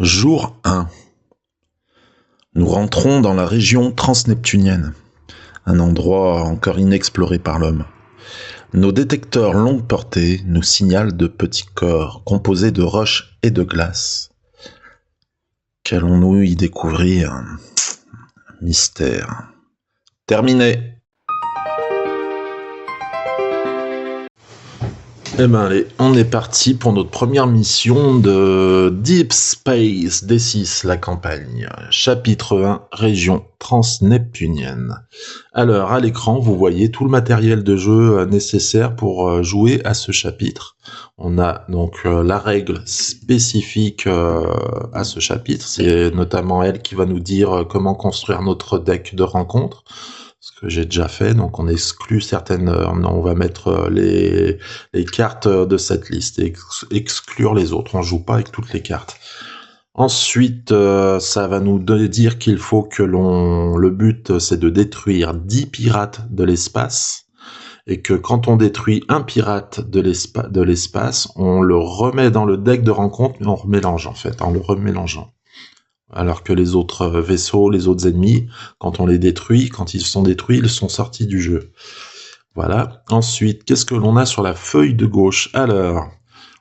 Jour 1. Nous rentrons dans la région transneptunienne, un endroit encore inexploré par l'homme. Nos détecteurs longue portée nous signalent de petits corps composés de roches et de glace. Qu'allons-nous y découvrir? Mystère. Terminé. Eh ben allez, on est parti pour notre première mission de Deep Space D6, la campagne. Chapitre 1, région transneptunienne. Alors, à l'écran, vous voyez tout le matériel de jeu nécessaire pour jouer à ce chapitre. On a donc la règle spécifique à ce chapitre. C'est notamment elle qui va nous dire comment construire notre deck de rencontre. Ce que j'ai déjà fait, donc on exclut certaines, on va mettre les cartes de cette liste et exclure les autres. On joue pas avec toutes les cartes. Ensuite, ça va nous dire qu'il faut que le but c'est de détruire 10 pirates de l'espace et que quand on détruit un pirate de l'espace, on le remet dans le deck de rencontre, mais on remélange en fait, en le remélangeant. Alors que les autres vaisseaux, les autres ennemis, quand on les détruit, quand ils sont détruits, ils sont sortis du jeu. Voilà. Ensuite, qu'est-ce que l'on a sur la feuille de gauche? Alors,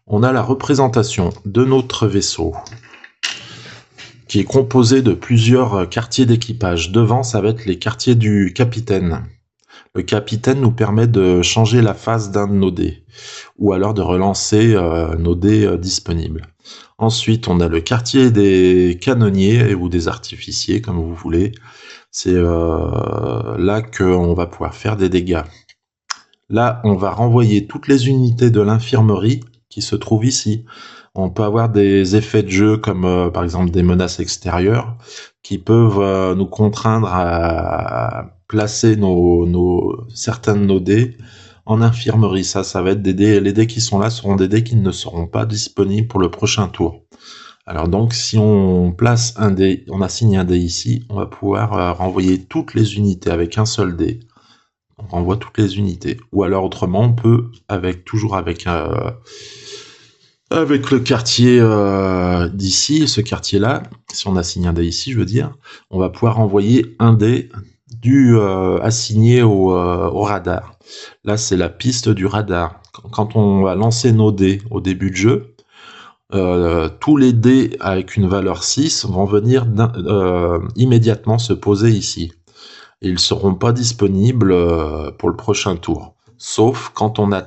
on a la représentation de notre vaisseau, qui est composé de plusieurs quartiers d'équipage. Devant, ça va être les quartiers du capitaine. Le capitaine nous permet de changer la phase d'un de nos dés, ou alors de relancer nos dés disponibles. Ensuite, on a le quartier des canonniers ou des artificiers, comme vous voulez. C'est là qu'on va pouvoir faire des dégâts. Là, on va renvoyer toutes les unités de l'infirmerie qui se trouvent ici. On peut avoir des effets de jeu comme par exemple des menaces extérieures qui peuvent nous contraindre à placer certains de nos dés en infirmerie. Ça va être des dés. Les dés qui sont là seront des dés qui ne seront pas disponibles pour le prochain tour. Alors donc, si on place un dé, on assigne un dé ici, on va pouvoir renvoyer toutes les unités avec un seul dé. On renvoie toutes les unités. Ou alors autrement, on peut toujours avec le quartier d'ici, ce quartier-là, si on assigne un dé ici, je veux dire, on va pouvoir envoyer un dé assigné au radar. Là, c'est la piste du radar. Quand on va lancer nos dés au début de jeu, tous les dés avec une valeur 6 vont venir immédiatement se poser ici. Et ils ne seront pas disponibles pour le prochain tour. Sauf quand on a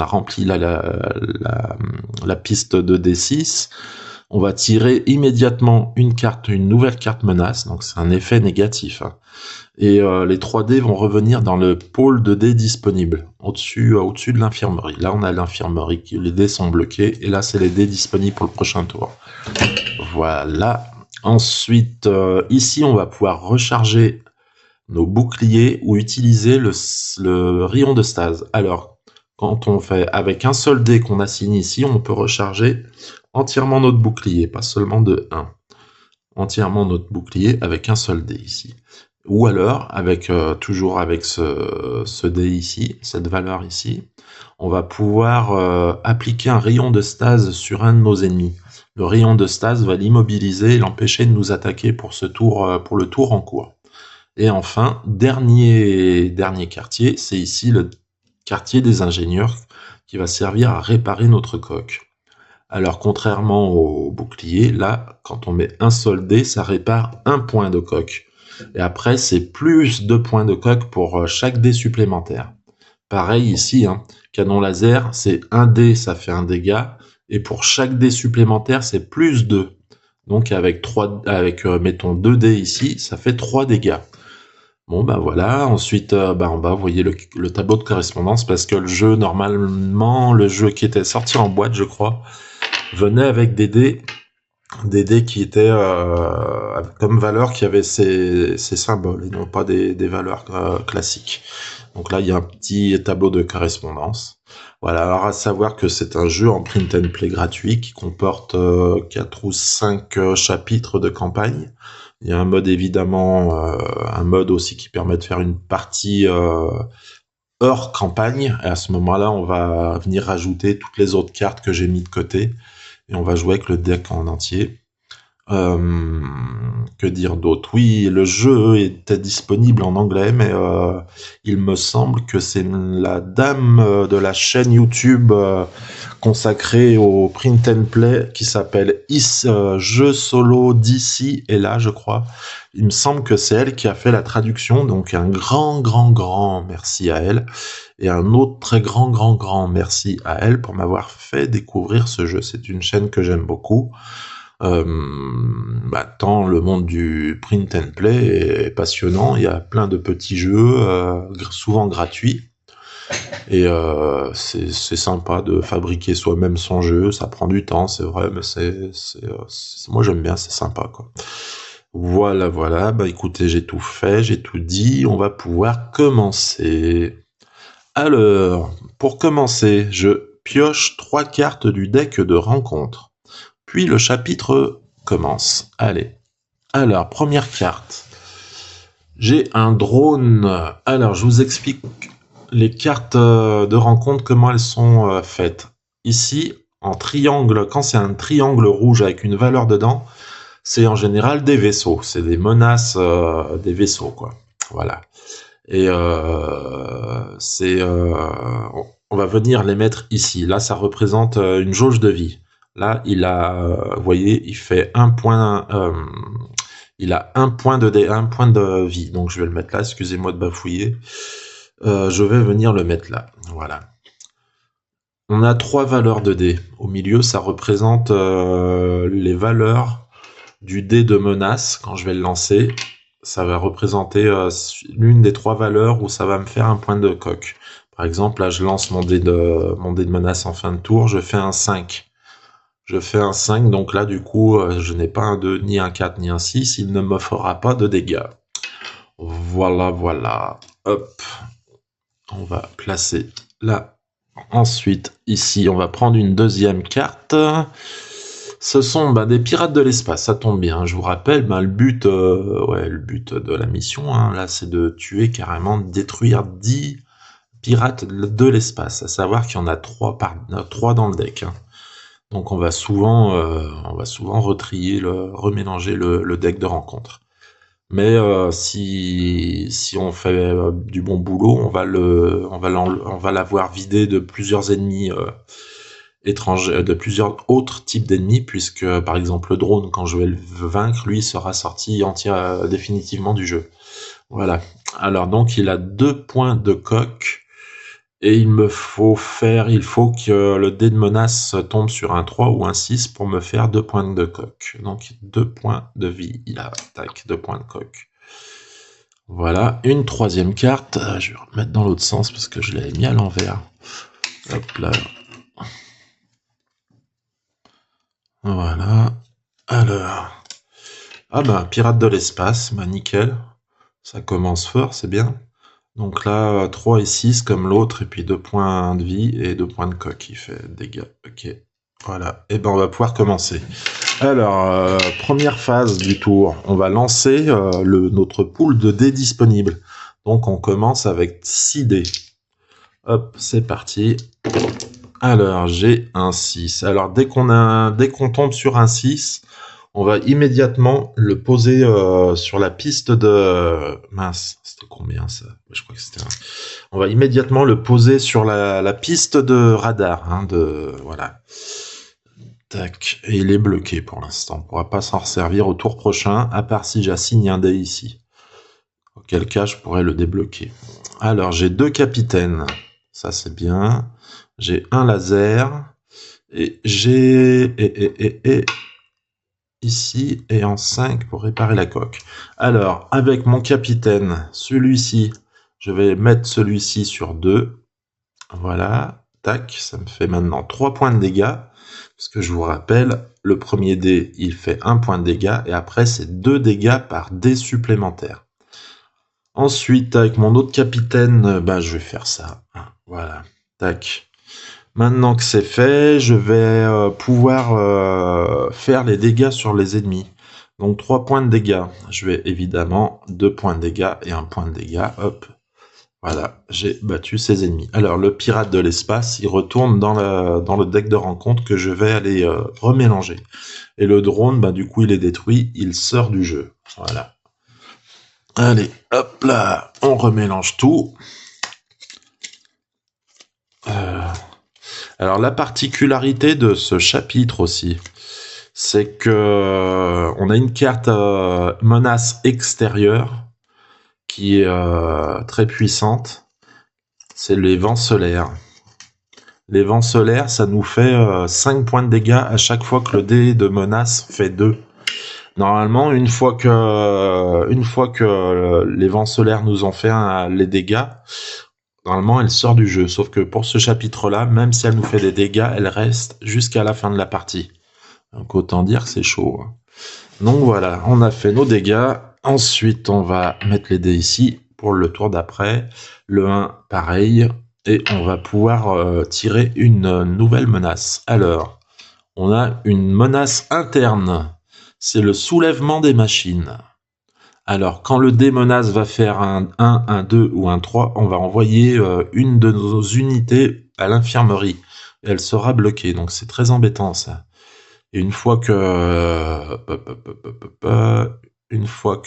rempli la piste de D6, on va tirer immédiatement une nouvelle carte menace, donc c'est un effet négatif. Hein. Et les 3 dés vont revenir dans le pôle de dés disponible, au-dessus de l'infirmerie. Là, on a l'infirmerie, les dés sont bloqués, et là, c'est les dés disponibles pour le prochain tour. Voilà. Ensuite, ici, on va pouvoir recharger nos boucliers ou utiliser le rayon de stase. Alors, quand on fait avec un seul dé qu'on assigne ici, on peut recharger entièrement notre bouclier, pas seulement de 1. Entièrement notre bouclier avec un seul dé ici. Ou alors, toujours avec ce dé ici, cette valeur ici, on va pouvoir appliquer un rayon de stase sur un de nos ennemis. Le rayon de stase va l'immobiliser et l'empêcher de nous attaquer pour le tour en cours. Et enfin, dernier quartier, c'est ici le quartier des ingénieurs qui va servir à réparer notre coque. Alors, contrairement au bouclier, là, quand on met un seul dé, ça répare un point de coque. Et après, c'est plus de points de coque pour chaque dé supplémentaire. Pareil ici, hein, canon laser, c'est un dé, ça fait un dégât. Et pour chaque dé supplémentaire, c'est plus 2. Donc, mettons 2 dés ici, ça fait 3 dégâts. Bon, ben voilà. Ensuite, en bas, vous voyez le tableau de correspondance parce que normalement, le jeu qui était sorti en boîte, je crois, venait avec des dés qui étaient comme valeur qui avaient ces symboles et non pas des valeurs classiques. Donc là, il y a un petit tableau de correspondance. Voilà, alors à savoir que c'est un jeu en print and play gratuit qui comporte 4 ou 5 chapitres de campagne. Il y a un mode un mode aussi qui permet de faire une partie hors campagne. Et à ce moment-là, on va venir rajouter toutes les autres cartes que j'ai mis de côté. Et on va jouer avec le deck en entier. Que dire d'autre? Oui, le jeu était disponible en anglais, mais il me semble que c'est la dame de la chaîne YouTube consacrée au print and play qui s'appelle Jeux Solo d'ici et là, je crois. Il me semble que c'est elle qui a fait la traduction, donc un grand merci à elle. Et un autre très grand merci à elle pour m'avoir fait découvrir ce jeu. C'est une chaîne que j'aime beaucoup. Tant le monde du print and play est passionnant. Il y a plein de petits jeux, souvent gratuits. Et c'est sympa de fabriquer soi-même son jeu. Ça prend du temps, c'est vrai, mais moi j'aime bien, c'est sympa, quoi. Voilà. Bah écoutez, j'ai tout fait, j'ai tout dit. On va pouvoir commencer. Alors, pour commencer, je pioche 3 cartes du deck de rencontre. Puis le chapitre commence. Allez. Alors, première carte. J'ai un drone. Alors, je vous explique les cartes de rencontre, comment elles sont faites. Ici, en triangle, quand c'est un triangle rouge avec une valeur dedans, c'est en général des vaisseaux. C'est des menaces des vaisseaux, quoi. Voilà. Et on va venir les mettre ici. Là, ça représente une jauge de vie. Là, vous voyez, il fait un point. Il a un point de vie. Donc, je vais le mettre là. Excusez-moi de bafouiller. Je vais venir le mettre là. Voilà. On a 3 valeurs de dés. Au milieu, ça représente les valeurs du dé de menace. Quand je vais le lancer, ça va représenter l'une des 3 valeurs où ça va me faire un point de coque. Par exemple, là, je lance mon dé de menace en fin de tour. Je fais un 5. Je fais un 5, donc là, du coup, je n'ai pas un 2, ni un 4, ni un 6. Il ne me fera pas de dégâts. Voilà. Hop. On va placer là. Ensuite, ici, on va prendre une deuxième carte. Ce sont des pirates de l'espace, ça tombe bien. Je vous rappelle, le but de la mission, là, c'est de tuer carrément, de détruire 10 pirates de l'espace. À savoir qu'il y en a 3 dans le deck. Donc on va souvent remélanger le deck de rencontre. Mais si on fait du bon boulot, on va l'avoir vidé de plusieurs ennemis étrangers, de plusieurs autres types d'ennemis, puisque par exemple le drone, quand je vais le vaincre, lui sera sorti définitivement du jeu. Voilà. Alors donc il a 2 points de coque. Et il faut que le dé de menace tombe sur un 3 ou un 6 pour me faire 2 points de coque. Donc 2 points de vie. Il a 2 points de coque. Voilà, une troisième carte. Je vais remettre dans l'autre sens parce que je l'avais mis à l'envers. Hop là. Voilà. Alors. Pirate de l'espace. Nickel. Ça commence fort, c'est bien. Donc là, 3 et 6 comme l'autre, et puis 2 points de vie et 2 points de coque, il fait dégâts. Ok, voilà. Et on va pouvoir commencer. Alors, première phase du tour, on va lancer notre pool de dés disponibles. Donc on commence avec 6 dés. Hop, c'est parti. Alors, j'ai un 6. Alors, dès qu'on tombe sur un 6, on va immédiatement le poser sur la piste de... Mince, c'était combien ça? Je crois que c'était un... On va immédiatement le poser sur la piste de radar. Voilà. Tac. Et il est bloqué pour l'instant. On ne pourra pas s'en resservir au tour prochain, à part si j'assigne un dé ici. Auquel cas, je pourrais le débloquer. Alors, j'ai 2 capitaines. Ça, c'est bien. J'ai un laser. Et j'ai... ici et en 5 pour réparer la coque. Alors, avec mon capitaine, celui-ci, je vais mettre celui-ci sur 2. Voilà, tac, ça me fait maintenant 3 points de dégâts. Parce que je vous rappelle, le premier dé, il fait 1 point de dégâts, et après, c'est 2 dégâts par dé supplémentaire. Ensuite, avec mon autre capitaine, je vais faire ça. Voilà, tac. Maintenant que c'est fait, je vais pouvoir faire les dégâts sur les ennemis. Donc 3 points de dégâts. Je vais évidemment 2 points de dégâts et 1 point de dégâts. Hop. Voilà, j'ai battu ses ennemis. Alors, le pirate de l'espace, il retourne dans le deck de rencontre que je vais aller remélanger. Et le drone, bah, du coup, il est détruit, il sort du jeu. Voilà. Allez, hop là, on remélange tout. Alors, la particularité de ce chapitre aussi, c'est que on a une carte menace extérieure qui est très puissante. C'est les vents solaires. Les vents solaires, ça nous fait 5 points de dégâts à chaque fois que le dé de menace fait 2. Normalement, une fois que les vents solaires nous ont fait les dégâts, normalement, elle sort du jeu. Sauf que pour ce chapitre-là, même si elle nous fait des dégâts, elle reste jusqu'à la fin de la partie. Donc autant dire que c'est chaud. Donc voilà, on a fait nos dégâts. Ensuite, on va mettre les dés ici pour le tour d'après. Le 1, pareil. Et on va pouvoir tirer une nouvelle menace. Alors, on a une menace interne. C'est le soulèvement des machines. Alors, quand le dé menace va faire un 1, un 2 ou un 3, on va envoyer une de nos unités à l'infirmerie. Elle sera bloquée, donc c'est très embêtant ça. Et une fois que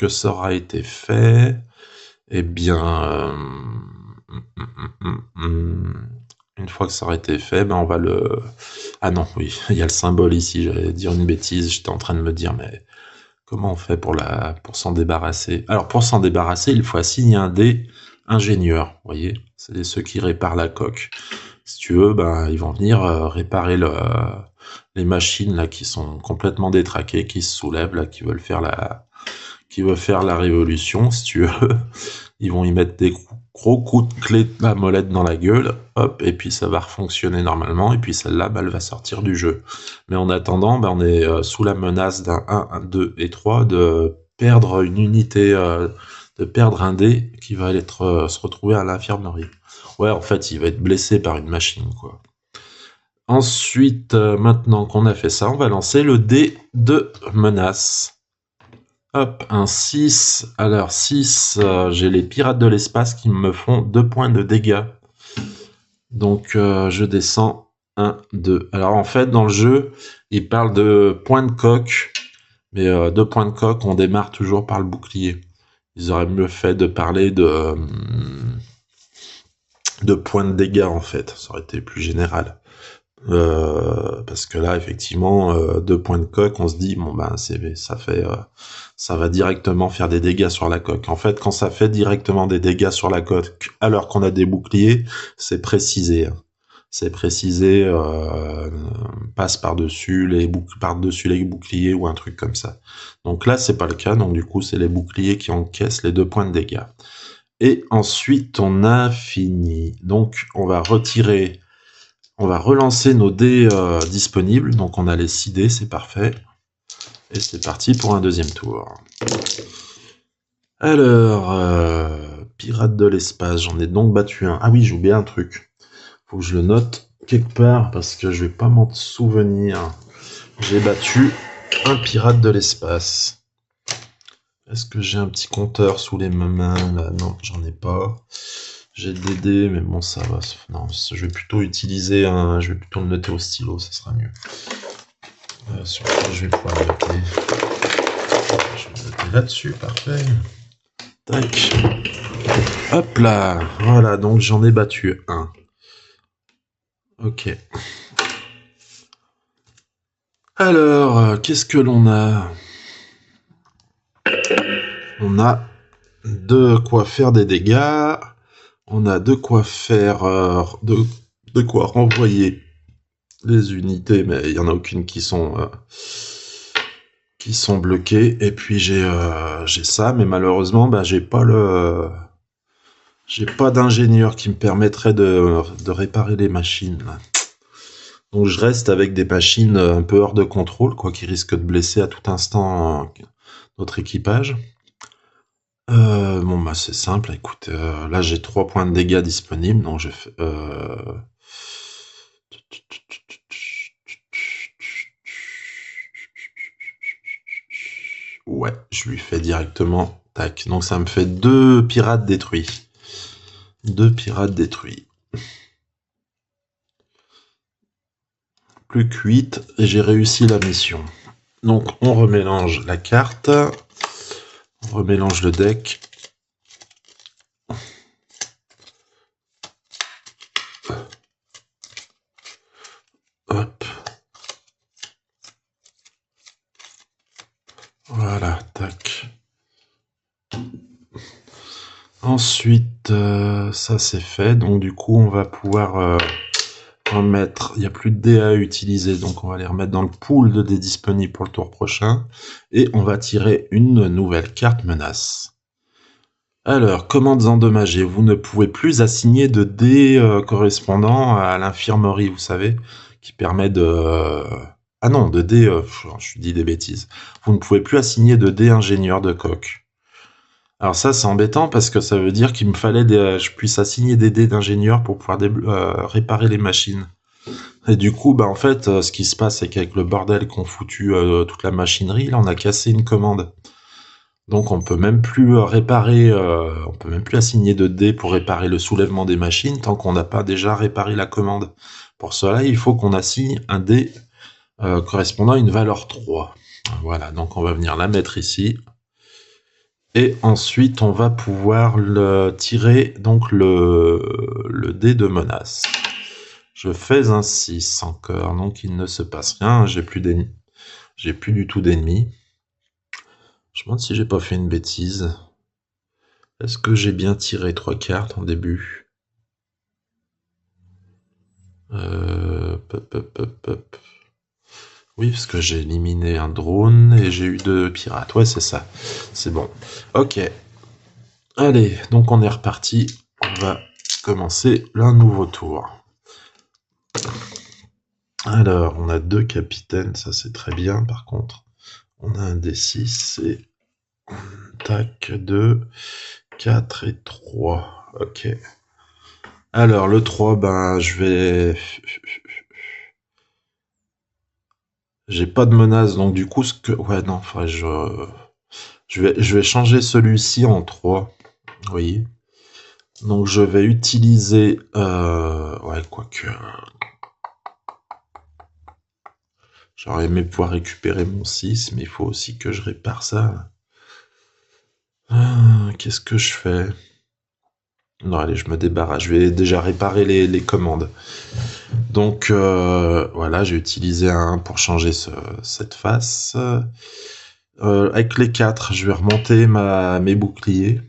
ça aura été fait, eh bien, une fois que ça aura été fait, ben on va le... Ah non, oui, il y a le symbole ici, j'allais dire une bêtise, j'étais en train de me dire, mais comment on fait pour s'en débarrasser? Alors, pour s'en débarrasser, il faut assigner un dé ingénieur, vous voyez? C'est ceux qui réparent la coque. Si tu veux, ben, ils vont venir réparer les machines là qui sont complètement détraquées, qui se soulèvent, là, qui veulent faire la révolution, si tu veux. Ils vont y mettre des gros coups de clé de la molette dans la gueule, hop, et puis ça va refonctionner normalement, et puis celle-là, bah, elle va sortir du jeu. Mais en attendant, bah, on est sous la menace d'un 1, 1, 2 et 3 de perdre une unité, de perdre un dé qui va se retrouver à l'infirmerie. Ouais, en fait, il va être blessé par une machine, quoi. Ensuite, maintenant qu'on a fait ça, on va lancer le dé de menace. Hop, un 6. Alors, 6, j'ai les pirates de l'espace qui me font 2 points de dégâts. Donc, je descends 1, 2. Alors, en fait, dans le jeu, il parle de points de coque. Mais 2 points de coque, on démarre toujours par le bouclier. Ils auraient mieux fait de parler de points de dégâts, en fait. Ça aurait été plus général. Parce que là, effectivement, 2 points de coque, on se dit, bon, ben, ça va directement faire des dégâts sur la coque. En fait, quand ça fait directement des dégâts sur la coque, alors qu'on a des boucliers, c'est précisé. Hein. C'est précisé, passe par-dessus les boucliers ou un truc comme ça. Donc là, c'est pas le cas. Donc du coup, c'est les boucliers qui encaissent les 2 points de dégâts. Et ensuite, on a fini. Donc, on va relancer nos dés disponibles. Donc, on a les 6 dés, c'est parfait. Et c'est parti pour un deuxième tour. Alors, pirate de l'espace, j'en ai donc battu un. Ah oui, j'ai oublié un truc. Faut que je le note quelque part parce que je vais pas m'en souvenir. J'ai battu un pirate de l'espace. Est-ce que j'ai un petit compteur sous les mains là? Non, j'en ai pas. J'ai des dés, mais bon, ça va. Non, je vais plutôt je vais plutôt le noter au stylo, ça sera mieux. Sur quoi je vais pouvoir noter? Je vais noter là-dessus, parfait. Tac. Hop là. Voilà, donc j'en ai battu un. Ok. Alors, qu'est-ce que l'on a? On a de quoi faire des dégâts. On a de quoi faire... de quoi renvoyer les unités, mais il n'y en a aucune qui sont bloquées. Et puis j'ai ça, mais malheureusement, bah, j'ai pas d'ingénieur qui me permettrait de réparer les machines. Là. Donc je reste avec des machines un peu hors de contrôle, quoi, qui risquent de blesser à tout instant notre équipage. Bon bah c'est simple, écoute, là j'ai 3 points de dégâts disponibles, donc je fais... Ouais, je lui fais directement, tac, donc ça me fait 2 pirates détruits. 2 pirates détruits. Plus que 8 et j'ai réussi la mission. Donc on remélange la carte, on remélange le deck. Hop. Voilà, tac. Ensuite, ça c'est fait, donc du coup on va pouvoir remettre, il n'y a plus de dés à utiliser, donc on va les remettre dans le pool de dés disponibles pour le tour prochain, et on va tirer une nouvelle carte menace. Alors, commandes endommagées, vous ne pouvez plus assigner de dés correspondant à l'infirmerie, vous savez, qui permet de... Ah non, de dés, je dis des bêtises. Vous ne pouvez plus assigner de dés ingénieurs de coq. Alors ça, c'est embêtant parce que ça veut dire qu'il me fallait je puisse assigner des dés d'ingénieur pour pouvoir réparer les machines. Et du coup, bah en fait, ce qui se passe, c'est qu'avec le bordel qu'ont foutu toute la machinerie, là, on a cassé une commande. Donc on peut même plus réparer, on peut même plus assigner de dés pour réparer le soulèvement des machines tant qu'on n'a pas déjà réparé la commande. Pour cela, il faut qu'on assigne un dé correspondant à une valeur 3. Voilà, donc on va venir la mettre ici. Et ensuite, on va pouvoir tirer donc le dé de menace. Je fais un 6 encore, donc il ne se passe rien, j'ai plus du tout d'ennemis. Je me demande si j'ai pas fait une bêtise. Est-ce que j'ai bien tiré 3 cartes en début? Oui, parce que j'ai éliminé un drone et j'ai eu 2 pirates. Ouais, c'est ça. C'est bon. Ok. Allez, donc on est reparti. On va commencer un nouveau tour. Alors, on a 2 capitaines, ça c'est très bien. Par contre, on a un D6 et tac, 2, 4 et 3. Ok. Alors, le 3, ben, je vais... J'ai pas de menace, donc du coup, ouais, non, enfin, je vais changer celui-ci en 3. Vous voyez. Donc, je vais utiliser... Ouais, quoique... J'aurais aimé pouvoir récupérer mon 6, mais il faut aussi que je répare ça. Qu'est-ce que je fais? Non, allez, je me débarrasse. Je vais déjà réparer les commandes. Donc, voilà, j'ai utilisé un pour changer cette face. Avec les 4, je vais remonter mes boucliers.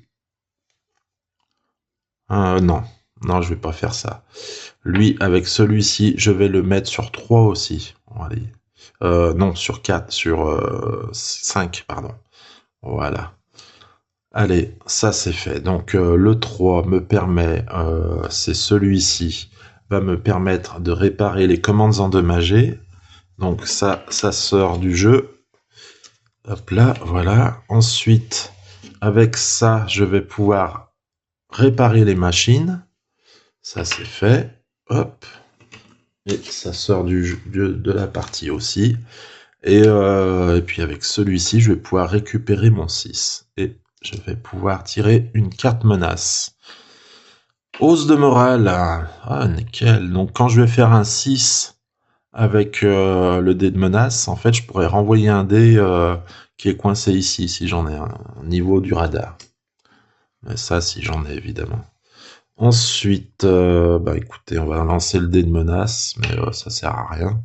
Non, non, je vais pas faire ça. Lui, avec celui-ci, je vais le mettre sur 3 aussi. Allez. Non, sur 4, sur 5, pardon. Voilà. Allez, ça c'est fait. Donc le 3 me permet, c'est celui-ci, va me permettre de réparer les commandes endommagées. Donc ça sort du jeu. Hop là, voilà. Ensuite, avec ça, je vais pouvoir réparer les machines. Ça c'est fait. Hop. Et ça sort de la partie aussi. Et puis avec celui-ci, je vais pouvoir récupérer mon 6. Et je vais pouvoir tirer une carte menace. Hausse de morale. Ah, nickel. Donc quand je vais faire un 6 avec le dé de menace, en fait, je pourrais renvoyer un dé qui est coincé ici, si j'en ai un, au niveau du radar. Mais ça, si j'en ai, évidemment. Ensuite, bah écoutez, on va lancer le dé de menace, mais ça sert à rien.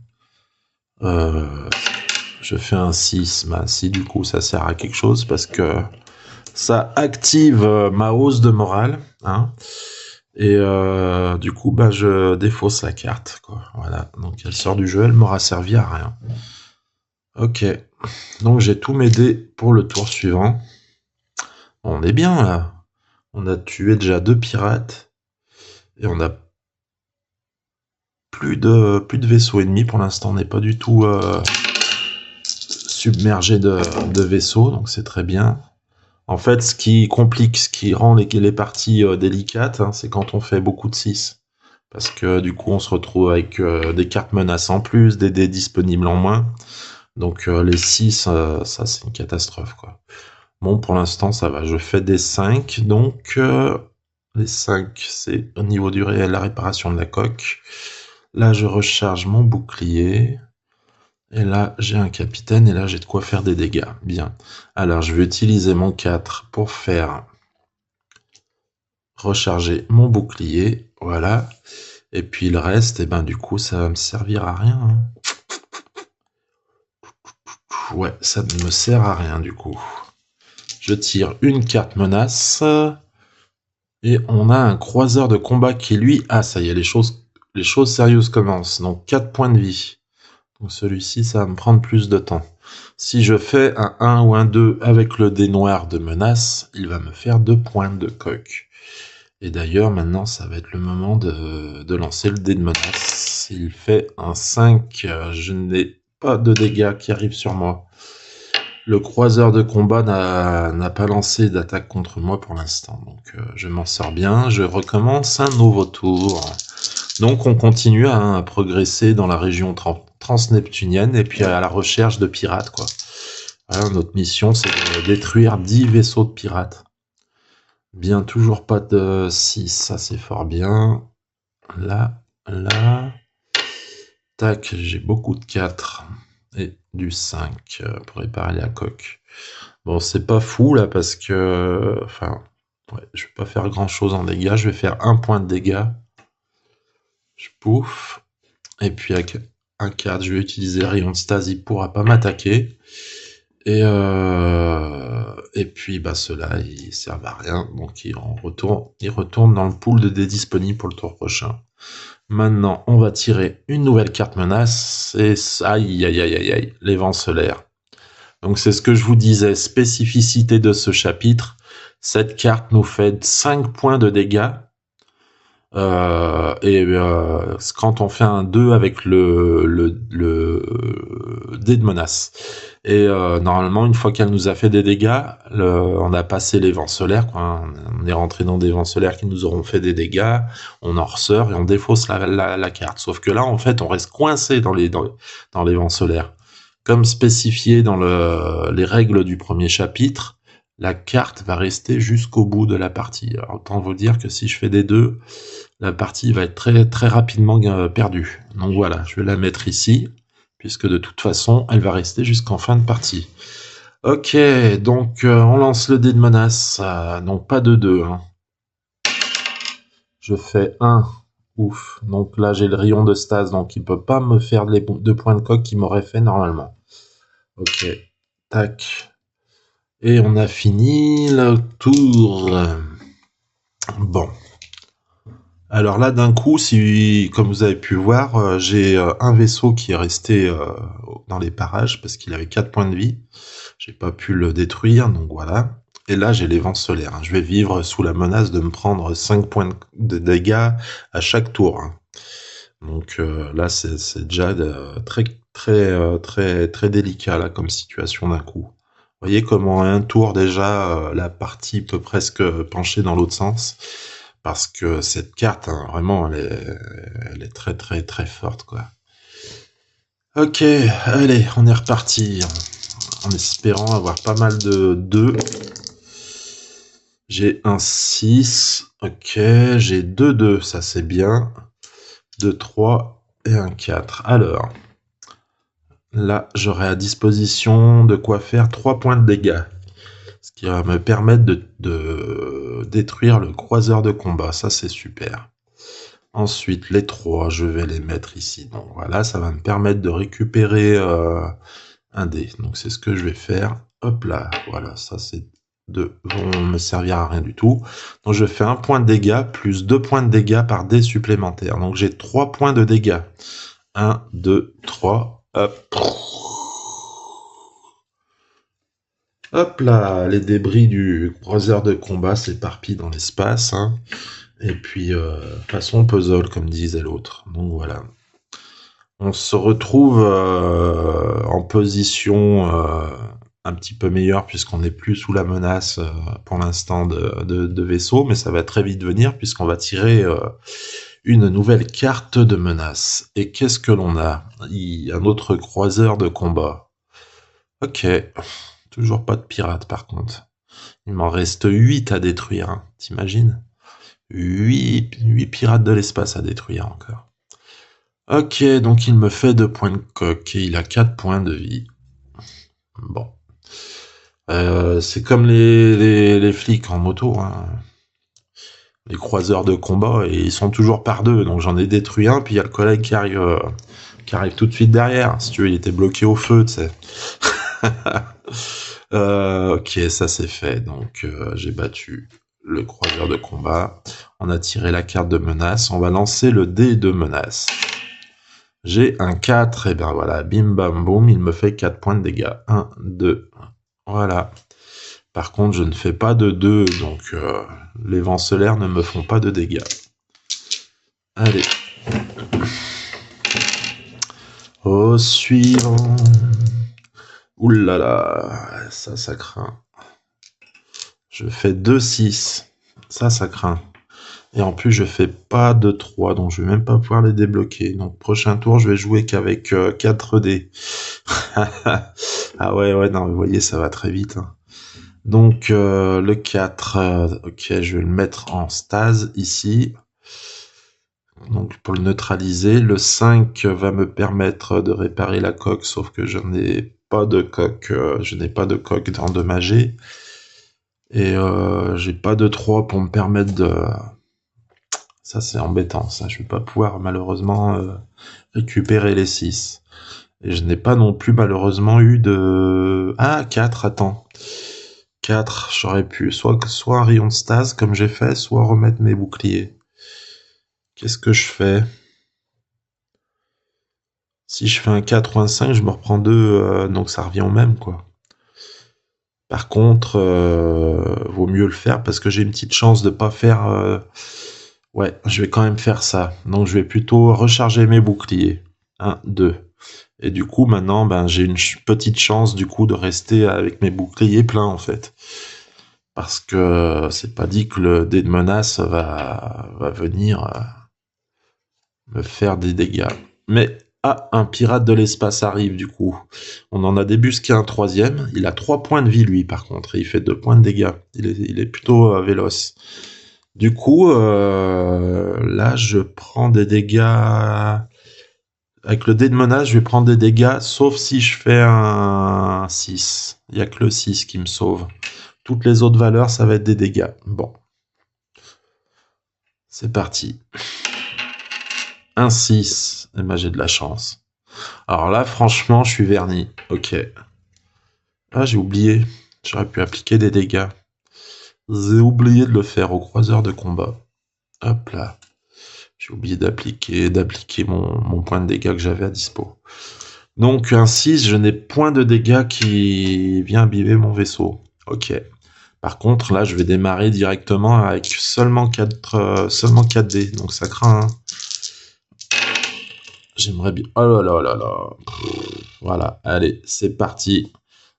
Je fais un 6, bah si du coup ça sert à quelque chose, parce que ça active ma hausse de morale, hein, et du coup bah je défausse la carte, quoi. Voilà, donc elle sort du jeu, elle m'aura servi à rien. Ok, donc j'ai tous mes dés pour le tour suivant. On est bien là, on a tué déjà 2 pirates et on a plus de vaisseaux ennemis pour l'instant. On n'est pas du tout submergé de vaisseaux, donc c'est très bien. En fait, ce qui complique, ce qui rend les parties délicates, hein, c'est quand on fait beaucoup de 6. Parce que du coup, on se retrouve avec des cartes menaces en plus, des dés disponibles en moins. Donc les 6, ça c'est une catastrophe, quoi. Bon, pour l'instant, ça va. Je fais des 5, donc Les 5, c'est au niveau du réel, la réparation de la coque. Là, je recharge mon bouclier. Et là, j'ai un capitaine, et là, j'ai de quoi faire des dégâts. Bien. Alors, je vais utiliser mon 4 pour faire recharger mon bouclier. Voilà. Et puis le reste, et ben du coup, ça va me servir à rien. Hein. Ouais, ça ne me sert à rien du coup. Je tire une carte menace. Et on a un croiseur de combat qui, lui... Ah, ça y est, les choses sérieuses commencent. Donc 4 points de vie. Donc celui-ci, ça va me prendre plus de temps. Si je fais un 1 ou un 2 avec le dé noir de menace, il va me faire 2 points de coque. Et d'ailleurs, maintenant, ça va être le moment de lancer le dé de menace. S'il fait un 5, je n'ai pas de dégâts qui arrivent sur moi. Le croiseur de combat n'a pas lancé d'attaque contre moi pour l'instant. Donc, je m'en sors bien. Je recommence un nouveau tour. Donc, on continue à progresser dans la région transneptunienne et puis à la recherche de pirates, quoi. Voilà, notre mission, c'est de détruire 10 vaisseaux de pirates. Bien, toujours pas de 6, ça c'est fort bien. Là, là. Tac, j'ai beaucoup de 4 et du 5 pour réparer la coque. Bon, c'est pas fou là parce que... Enfin, ouais, je vais pas faire grand chose en dégâts. Je vais faire 1 point de dégâts. Je pouf. Et puis avec un 4, je vais utiliser le rayon de stase, il pourra pas m'attaquer. Et puis bah ceux-là, ils servent à rien, donc ils retournent dans le pool de dés disponibles pour le tour prochain. Maintenant, on va tirer une nouvelle carte menace, et aïe aïe aïe aïe aïe, les vents solaires. Donc c'est ce que je vous disais, spécificité de ce chapitre, cette carte nous fait 5 points de dégâts, quand on fait un 2 avec le dé de menace. Et normalement, une fois qu'elle nous a fait des dégâts, on a passé les vents solaires, quoi. On est rentré dans des vents solaires qui nous auront fait des dégâts, on en ressort et on défausse la carte. Sauf que là, en fait, on reste coincé dans les vents solaires. Comme spécifié dans les règles du premier chapitre, la carte va rester jusqu'au bout de la partie. Alors, autant vous dire que si je fais des 2, la partie va être très, très rapidement perdue. Donc voilà, je vais la mettre ici, puisque de toute façon, elle va rester jusqu'en fin de partie. Ok, donc on lance le dé de menace. Donc pas de 2. Hein. Je fais 1. Ouf. Donc là, j'ai le rayon de stase, donc il ne peut pas me faire les 2 points de coque qu'il m'aurait fait normalement. Ok. Tac. Et on a fini le tour. Bon. Alors là, d'un coup, comme vous avez pu voir, j'ai un vaisseau qui est resté dans les parages parce qu'il avait 4 points de vie. J'ai pas pu le détruire, donc voilà. Et là, j'ai les vents solaires. Hein. Je vais vivre sous la menace de me prendre 5 points de dégâts à chaque tour. Hein. Donc là, c'est déjà très, très, très, très délicat là, comme situation d'un coup. Vous voyez comment à un tour déjà, la partie peut presque pencher dans l'autre sens. Parce que cette carte, hein, vraiment, elle est très très très forte, quoi. Ok, allez, on est reparti. En espérant avoir pas mal de 2. J'ai un 6. Ok, j'ai 2 2, ça c'est bien. 2 3 et un 4. Alors, là, j'aurai à disposition de quoi faire 3 points de dégâts. Ce qui va me permettre de détruire le croiseur de combat. Ça, c'est super. Ensuite, les 3, je vais les mettre ici. Donc voilà, ça va me permettre de récupérer un dé. Donc c'est ce que je vais faire. Hop là, voilà, ça c'est 2 vont me servir à rien du tout. Donc je fais 1 point de dégâts plus 2 points de dégâts par dé supplémentaire. Donc j'ai 3 points de dégâts. 1, 2, 3, hop. Hop là, les débris du croiseur de combat s'éparpillent dans l'espace. Hein. Et puis, façon puzzle, comme disait l'autre. Donc voilà. On se retrouve en position un petit peu meilleure, puisqu'on n'est plus sous la menace pour l'instant de vaisseau, mais ça va très vite venir, puisqu'on va tirer une nouvelle carte de menace. Et qu'est-ce que l'on a? Un autre croiseur de combat. Ok. Toujours pas de pirates, par contre. Il m'en reste 8 à détruire, hein. T'imagines? 8 pirates de l'espace à détruire encore. Ok, donc il me fait 2 points de coque et il a 4 points de vie. Bon. C'est comme les flics en moto, hein. Les croiseurs de combat, et ils sont toujours par deux, donc j'en ai détruit un, puis il y a le collègue qui arrive tout de suite derrière. Si tu veux, il était bloqué au feu, tu sais. Ok, ça c'est fait, donc j'ai battu le croiseur de combat. On a tiré la carte de menace, on va lancer le dé de menace. J'ai un 4, et ben voilà, bim bam boum, il me fait 4 points de dégâts. 1, 2, voilà. Par contre, je ne fais pas de 2, donc les vents solaires ne me font pas de dégâts. Allez. Au suivant. Oulala, ça craint. Je fais 2, 6. Ça craint. Et en plus, je fais pas de 3, donc je vais même pas pouvoir les débloquer. Donc, prochain tour, je vais jouer qu'avec 4 dés. Ah ouais, non, vous voyez, ça va très vite. Hein. Donc, le 4, ok, je vais le mettre en stase ici. Donc, pour le neutraliser, le 5 va me permettre de réparer la coque, sauf que je n'ai pas de coque, d'endommager. Et j'ai pas de 3 pour me permettre de... Ça, c'est embêtant, ça. Je vais pas pouvoir, malheureusement, récupérer les 6. Et je n'ai pas non plus, malheureusement, eu de... Ah, 4, attends. 4, j'aurais pu soit un rayon de stase, comme j'ai fait, soit remettre mes boucliers. Qu'est-ce que je fais? Si je fais un 4 ou un 5, je me reprends 2, donc ça revient au même, quoi. Par contre, vaut mieux le faire parce que j'ai une petite chance de pas faire... Ouais, je vais quand même faire ça. Donc je vais plutôt recharger mes boucliers. 1, 2. Et du coup, maintenant, ben, j'ai une petite chance du coup de rester avec mes boucliers pleins, en fait. Parce que c'est pas dit que le dé de menace va venir me faire des dégâts. Mais, un pirate de l'espace arrive, du coup. On en a débusqué un 3e. Il a 3 points de vie, lui, par contre. Et il fait 2 points de dégâts. Il est plutôt véloce. Du coup, là, je prends des dégâts... Avec le dé de menace, je vais prendre des dégâts, sauf si je fais un 6. Il n'y a que le 6 qui me sauve. Toutes les autres valeurs, ça va être des dégâts. Bon. C'est parti. Un 6. Et ben, j'ai de la chance. Alors là, franchement, je suis verni. Ok. Ah, j'ai oublié. J'aurais pu appliquer des dégâts. J'ai oublié de le faire au croiseur de combat. Hop là. J'ai oublié d'appliquer mon point de dégâts que j'avais à dispo. Donc un 6, je n'ai point de dégâts qui vient abîmer mon vaisseau. Ok. Par contre, là, je vais démarrer directement avec seulement 4 dés. Donc ça craint. Hein. J'aimerais bien... Oh là là là là. Voilà, allez, c'est parti.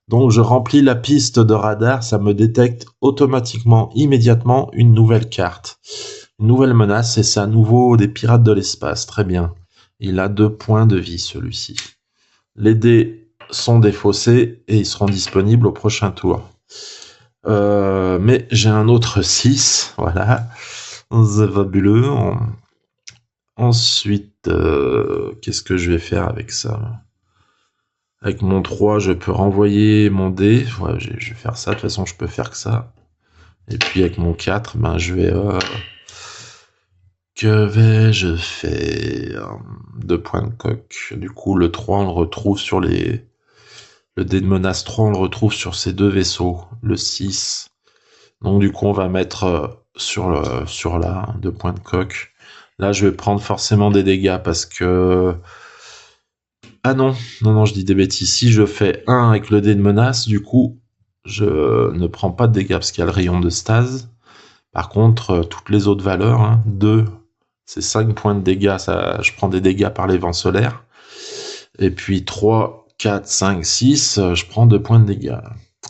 Donc je remplis la piste de radar, ça me détecte automatiquement, immédiatement, une nouvelle carte. Une nouvelle menace, et c'est à nouveau des pirates de l'espace. Très bien. Il a 2 points de vie, celui-ci. Les dés sont défaussés et ils seront disponibles au prochain tour. Mais j'ai un autre 6, voilà. C'est fabuleux. Ensuite, qu'est-ce que je vais faire avec ça? Avec mon 3, je peux renvoyer mon dé. Ouais, je vais faire ça. De toute façon, je peux faire que ça. Et puis avec mon 4, ben, je vais... Que vais-je faire? 2 points de coque. Du coup, le 3, on le retrouve sur les... Le dé de menace 3, on le retrouve sur ces 2 vaisseaux. Le 6. Donc du coup, on va mettre sur là, 2 points de coque. Là, je vais prendre forcément des dégâts parce que... Ah non, je dis des bêtises. Si je fais 1 avec le dé de menace, du coup, je ne prends pas de dégâts parce qu'il y a le rayon de stase. Par contre, toutes les autres valeurs, hein, 2, c'est 5 points de dégâts, ça, je prends des dégâts par les vents solaires. Et puis 3, 4, 5, 6, je prends 2 points de dégâts.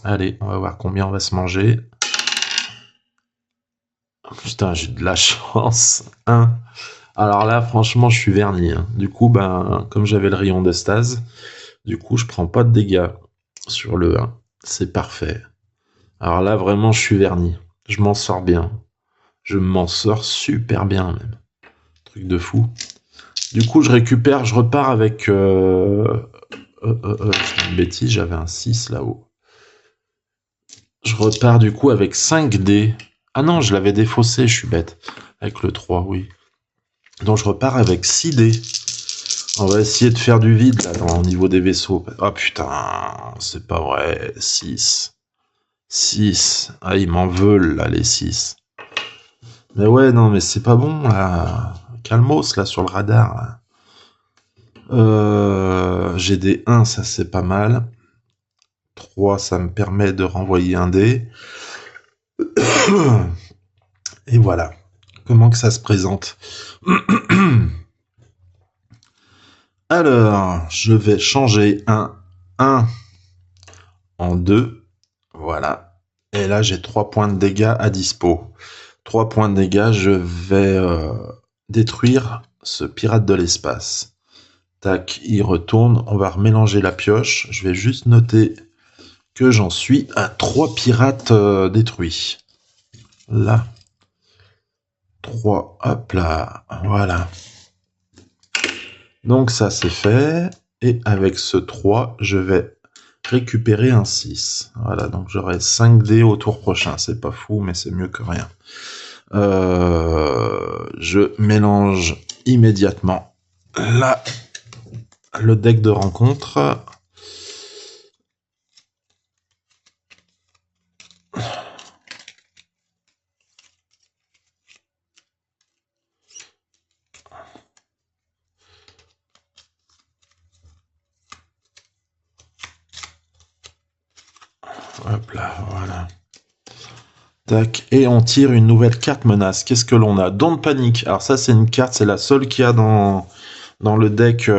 Allez, on va voir combien on va se manger. Putain, j'ai de la chance. 1. Alors là, franchement, je suis verni. Hein. Du coup, ben, comme j'avais le rayon de stase, du coup, je prends pas de dégâts sur le 1. C'est parfait. Alors là, vraiment, je suis verni. Je m'en sors bien. Je m'en sors super bien, même. Truc de fou. Du coup, je récupère, je repars avec... c'est une bêtise, j'avais un 6 là-haut. Je repars du coup avec 5 dés. Ah non, je l'avais défaussé, je suis bête. Avec le 3, oui. Donc je repars avec 6 dés. On va essayer de faire du vide là au niveau des vaisseaux. Oh putain, c'est pas vrai. 6. 6. Ah, ils m'en veulent là, les 6. Mais ouais, non, mais c'est pas bon là. Calmos là sur le radar. Là. J'ai des 1, ça c'est pas mal. 3, ça me permet de renvoyer un dé. Et voilà. Comment que ça se présente? Alors, je vais changer un 1 en 2. Voilà. Et là, j'ai 3 points de dégâts à dispo. 3 points de dégâts, je vais détruire ce pirate de l'espace. Tac, il retourne. On va remélanger la pioche. Je vais juste noter que j'en suis à 3 pirates détruits. Là. 3, hop là. Voilà. Donc ça, c'est fait. Et avec ce 3, je vais récupérer un 6. Voilà, donc j'aurai 5 dés au tour prochain. C'est pas fou, mais c'est mieux que rien. Je mélange immédiatement là le deck de rencontre. Hop là, voilà. Tac, et on tire une nouvelle carte menace. Qu'est-ce que l'on a? Don't Panic. Alors ça, c'est une carte, c'est la seule qu'il y a dans le deck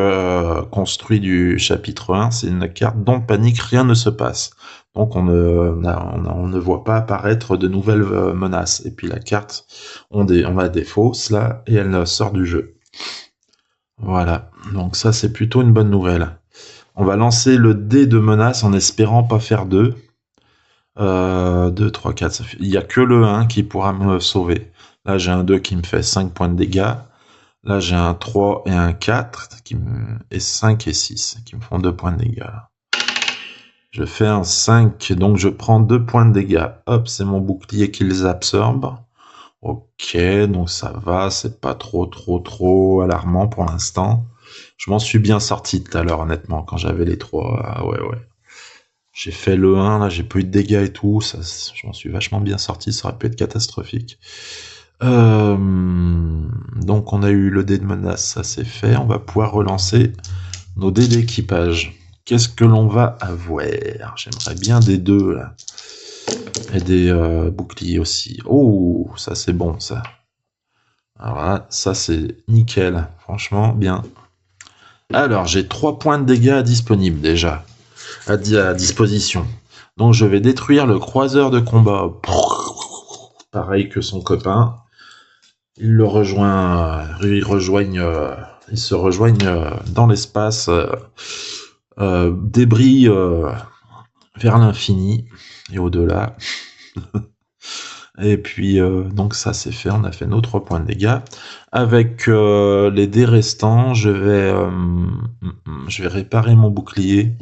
construit du chapitre 1. C'est une carte Don't Panic, rien ne se passe. Donc on ne voit pas apparaître de nouvelles menaces. Et puis la carte, on a des fausses là, et elle sort du jeu. Voilà, donc ça c'est plutôt une bonne nouvelle. On va lancer le dé de menace en espérant pas faire 2. 2, 3, 4, il n'y a que le 1 qui pourra me sauver. Là, j'ai un 2 qui me fait 5 points de dégâts. Là, j'ai un 3 et un 4 et 5 et 6 qui me font 2 points de dégâts. Je fais un 5, donc je prends 2 points de dégâts. Hop, c'est mon bouclier qui les absorbe. Ok, donc ça va, c'est pas trop alarmant pour l'instant. Je m'en suis bien sorti tout à l'heure, honnêtement, quand j'avais les 3. Ah ouais. J'ai fait le 1, là, j'ai pas eu de dégâts et tout, ça, je m'en suis vachement bien sorti, ça aurait pu être catastrophique. Donc on a eu le dé de menace, ça c'est fait, on va pouvoir relancer nos dés d'équipage. Qu'est-ce que l'on va avoir? J'aimerais bien des 2, là. Et des boucliers aussi. Oh, ça c'est bon, ça. Alors là, ça c'est nickel, franchement, bien. Alors, j'ai 3 points de dégâts disponibles déjà. À disposition. Donc je vais détruire le croiseur de combat. Pareil que son copain. Ils se rejoignent dans l'espace. Débris vers l'infini et au-delà. Et puis donc ça c'est fait, on a fait nos 3 points de dégâts. Avec les dés restants, je vais réparer mon bouclier.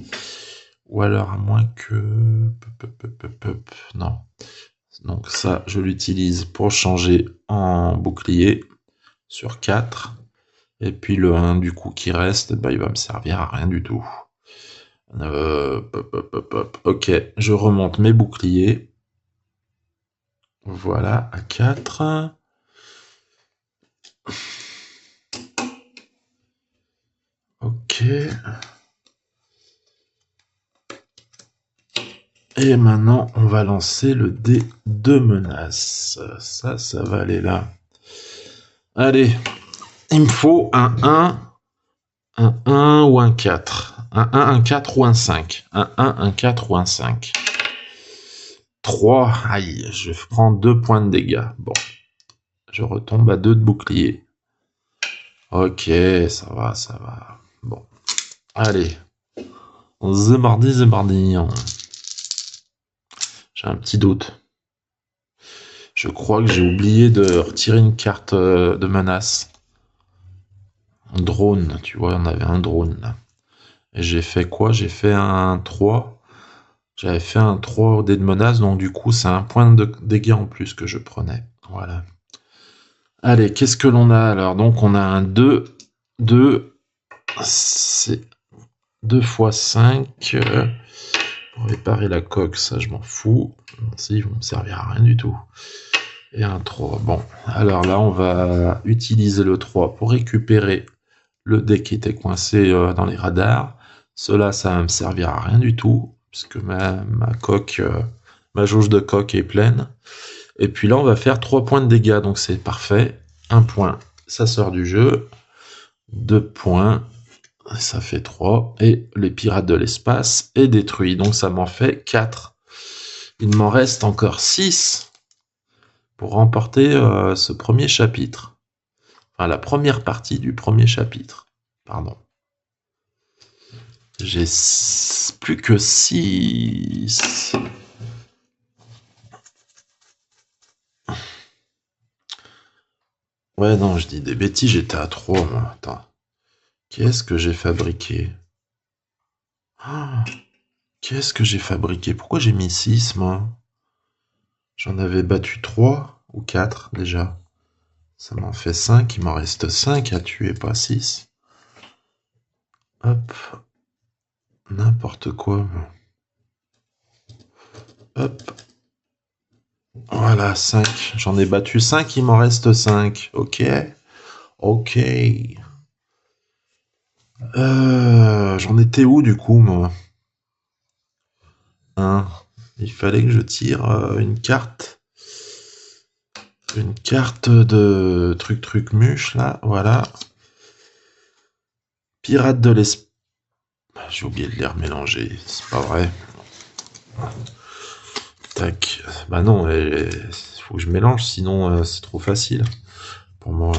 Ou alors à moins que... Non. Donc ça, je l'utilise pour changer en bouclier sur 4. Et puis le 1 du coup qui reste, bah, il va me servir à rien du tout. Ok, je remonte mes boucliers. Voilà, à 4. Ok. Et maintenant, on va lancer le dé de menace. Ça va aller là. Allez, il me faut un 1 ou un 4. Un 1, un 4 ou un 5. Un 1, un 4 ou un 5. 3. Aïe, je prends 2 points de dégâts. Bon, je retombe à 2 de bouclier. Ok, ça va. Bon, allez. The mardi. J'ai un petit doute. Je crois que j'ai oublié de retirer une carte de menace. Un drone, tu vois, on avait un drone là. Et j'ai fait quoi? J'ai fait un 3. J'avais fait un 3 au dé de menace, donc du coup, c'est un point de dégâts en plus que je prenais. Voilà. Allez, qu'est-ce que l'on a alors? Donc, on a un 2. 2. C'est 2 fois 5. Pour réparer la coque, ça, je m'en fous. Ils vont me servir à rien du tout. Et un 3. Bon, alors là, on va utiliser le 3 pour récupérer le dé qui était coincé dans les radars. Cela, ça va me servir à rien du tout, puisque ma coque, ma jauge de coque est pleine. Et puis là, on va faire 3 points de dégâts, donc c'est parfait. 1 point, ça sort du jeu. 2 points, ça fait 3. Et les pirates de l'espace est détruit, donc ça m'en fait 4. Il m'en reste encore 6 pour remporter ce premier chapitre. Enfin, la première partie du premier chapitre. Pardon. J'ai plus que 6. Ouais, non, je dis des bêtises, j'étais à 3, moi. Attends. Qu'est-ce que j'ai fabriqué? Qu'est-ce que j'ai fabriqué? Pourquoi j'ai mis 6, moi? J'en avais battu 3 ou 4, déjà. Ça m'en fait 5. Il m'en reste 5 à tuer, pas 6. Hop. N'importe quoi. Hop. Voilà, 5. J'en ai battu 5, il m'en reste 5. Ok. Ok. J'en étais où, du coup, moi? Il fallait que je tire une carte. Une carte de truc muche, là. Voilà. Pirate de l'espace. J'ai oublié de les remélanger. C'est pas vrai. Tac. Bah non, il faut que je mélange, sinon c'est trop facile pour moi.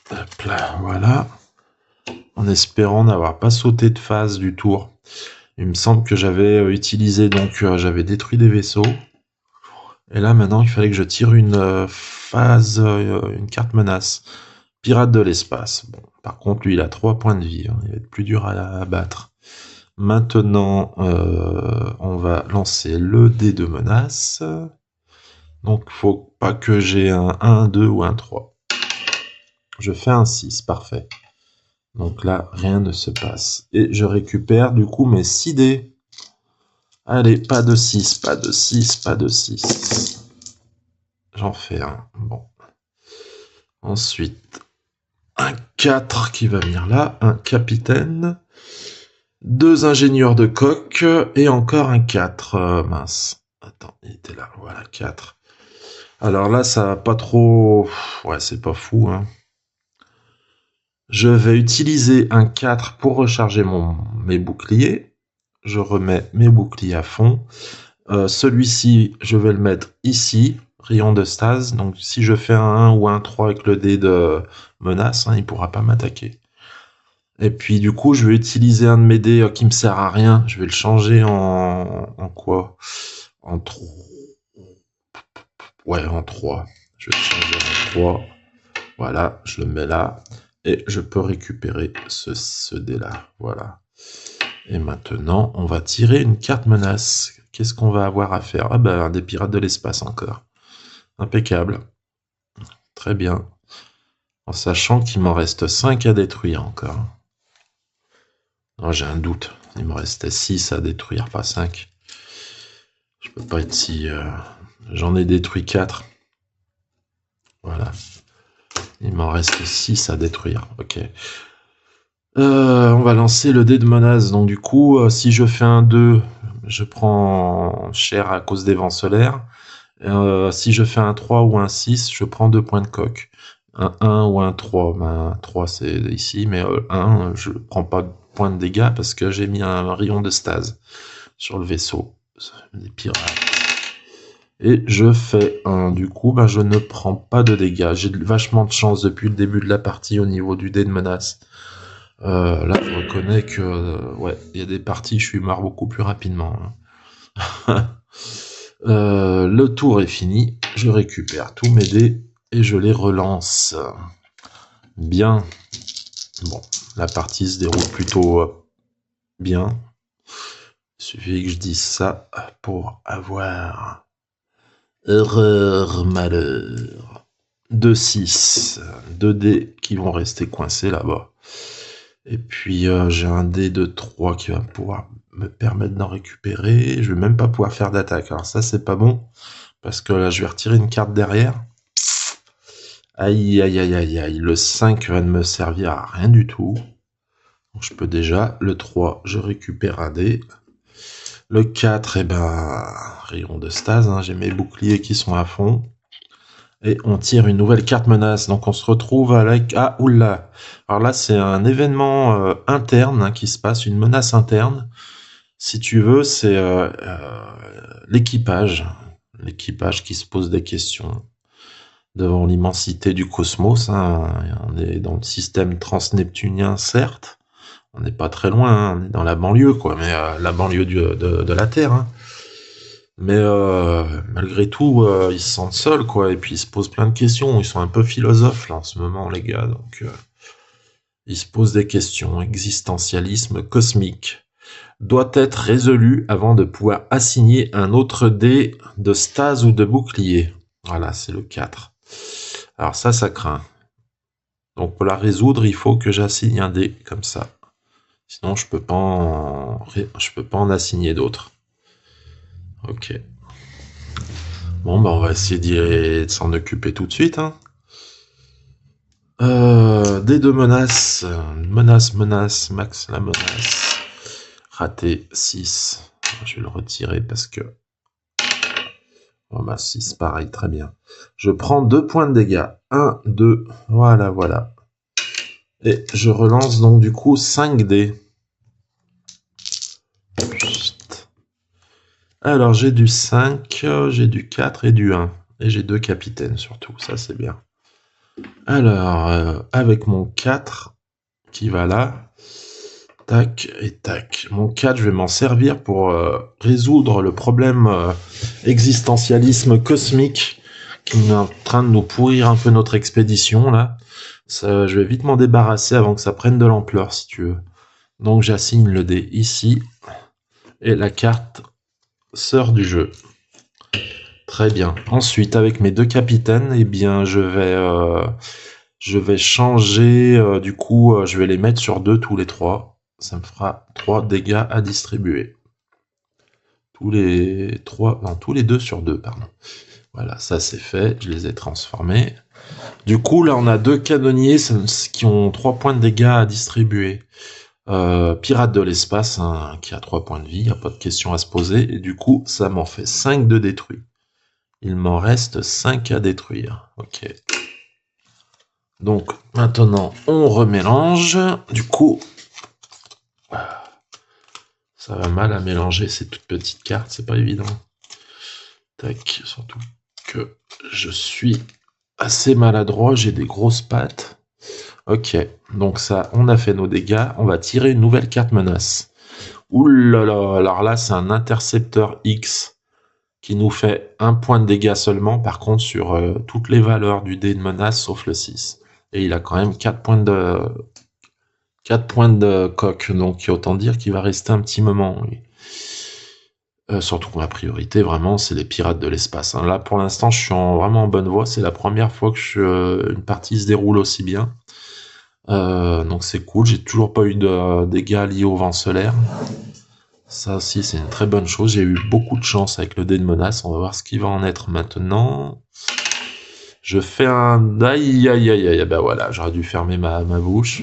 Hop là, voilà. En espérant n'avoir pas sauté de phase du tour. Il me semble que j'avais utilisé, donc j'avais détruit des vaisseaux. Et là, maintenant, il fallait que je tire une phase, une carte menace. Pirate de l'espace. Bon, par contre, lui, il a 3 points de vie. Hein. Il va être plus dur à battre. Maintenant, on va lancer le dé de menace. Donc, faut pas que j'ai un 1, un 2 ou un 3. Je fais un 6, parfait. Donc là, rien ne se passe. Et je récupère du coup mes 6 dés. Allez, pas de 6, pas de 6, pas de 6. J'en fais un. Bon. Ensuite, un 4 qui va venir là. Un capitaine. 2 ingénieurs de coque. Et encore un 4. Mince. Attends, il était là. Voilà, 4. Alors là, ça va pas trop... Ouais, c'est pas fou, hein. Je vais utiliser un 4 pour recharger mes boucliers. Je remets mes boucliers à fond. Celui-ci, je vais le mettre ici, rayon de stase. Donc si je fais un 1 ou un 3 avec le dé de menace, hein, il ne pourra pas m'attaquer. Et puis du coup, je vais utiliser un de mes dés qui me sert à rien. Je vais le changer en quoi? En 3. Ouais, en 3. Je vais le changer en 3. Voilà, je le mets là. Et je peux récupérer ce dé-là. Voilà. Et maintenant, on va tirer une carte menace. Qu'est-ce qu'on va avoir à faire? Ah ben, des pirates de l'espace encore. Impeccable. Très bien. En sachant qu'il m'en reste 5 à détruire encore. Non, j'ai un doute. Il me restait 6 à détruire, pas 5. Je peux pas être si... J'en ai détruit 4. Voilà. Il m'en reste 6 à détruire. Ok. On va lancer le dé de menace. Donc du coup, si je fais un 2, je prends cher à cause des vents solaires. Si je fais un 3 ou un 6, je prends 2 points de coque. Un 1 ou un 3, ben 3 c'est ici, mais 1, je prends pas de points de dégâts parce que j'ai mis un rayon de stase sur le vaisseau. Des pirates. Et je fais 1. Du coup, ben, je ne prends pas de dégâts. J'ai vachement de chance depuis le début de la partie au niveau du dé de menace. Là, je reconnais que ouais, il y a des parties, je suis mort beaucoup plus rapidement. Hein. Le tour est fini. Je récupère tous mes dés et je les relance. Bien. Bon, la partie se déroule plutôt bien. Il suffit que je dise ça pour avoir erreur, malheur. 2-6. 2 dés qui vont rester coincés là-bas. Et puis j'ai un dé de 3 qui va pouvoir me permettre d'en récupérer. Je vais même pas pouvoir faire d'attaque. Alors ça, c'est pas bon. Parce que là, je vais retirer une carte derrière. Aïe, aïe, aïe, aïe, aïe. Le 5 va ne me servir à rien du tout. Donc, je peux déjà. Le 3, je récupère un dé. Le 4, eh ben, rayon de stase. Hein. J'ai mes boucliers qui sont à fond. Et on tire une nouvelle carte menace. Donc on se retrouve avec... Ah, oula. Alors là, c'est un événement interne hein, qui se passe, une menace interne. Si tu veux, c'est l'équipage. L'équipage qui se pose des questions devant l'immensité du cosmos. Hein. On est dans le système transneptunien, certes. On n'est pas très loin, hein. On est dans la banlieue, quoi. Mais la banlieue de la Terre. Hein. Mais malgré tout, ils se sentent seuls, quoi. Et puis ils se posent plein de questions. Ils sont un peu philosophes là en ce moment, les gars. Donc ils se posent des questions. Existentialisme cosmique doit être résolu avant de pouvoir assigner un autre dé de stase ou de bouclier. Voilà, c'est le 4. Alors ça craint. Donc pour la résoudre, il faut que j'assigne un dé comme ça. Sinon, je peux pas en assigner d'autres. Ok. Bon, bah on va essayer de s'en occuper tout de suite. Hein. Dé de menace. Menace, max la menace. Raté 6. Je vais le retirer parce que... Oh bah 6, pareil, très bien. Je prends 2 points de dégâts. 1, 2, voilà. Et je relance donc du coup 5 dés. Alors j'ai du 5, j'ai du 4 et du 1. Et j'ai 2 capitaines surtout, ça c'est bien. Alors, avec mon 4 qui va là, tac et tac. Mon 4, je vais m'en servir pour résoudre le problème existentialisme cosmique qui est en train de nous pourrir un peu notre expédition là. Ça, je vais vite m'en débarrasser avant que ça prenne de l'ampleur si tu veux. Donc j'assigne le dé ici et la carte sort du jeu. Très bien. Ensuite, avec mes 2 capitaines, eh bien, je vais changer. Du coup, je vais les mettre sur 2 tous les 3. Ça me fera 3 dégâts à distribuer. Tous les 2 sur 2, pardon. Voilà, ça c'est fait. Je les ai transformés. Du coup, là, on a 2 canonniers qui ont 3 points de dégâts à distribuer. Pirate de l'espace, hein, qui a 3 points de vie. Il n'y a pas de question à se poser. Et du coup, ça m'en fait 5 de détruits. Il m'en reste 5 à détruire. Ok. Donc, maintenant, on remélange. Du coup, ça va mal à mélanger ces toutes petites cartes. C'est pas évident. Tac. Surtout que je suis assez maladroit. J'ai des grosses pattes. Ok. Donc ça, on a fait nos dégâts. On va tirer une nouvelle carte menace. Ouh là là. Alors là, c'est un intercepteur X. Qui nous fait 1 point de dégâts seulement, par contre sur toutes les valeurs du dé de menace, sauf le 6. Et il a quand même 4 points de coque, donc autant dire qu'il va rester un petit moment. Surtout que ma priorité, vraiment, c'est les pirates de l'espace. Hein. Là, pour l'instant, je suis vraiment en bonne voie. C'est la première fois que une partie se déroule aussi bien. Donc c'est cool. J'ai toujours pas eu de dégâts liés au vent solaire. Ça aussi, c'est une très bonne chose. J'ai eu beaucoup de chance avec le dé de menace. On va voir ce qui va en être maintenant. Je fais un... Aïe, aïe, aïe, aïe. Ben voilà, j'aurais dû fermer ma bouche.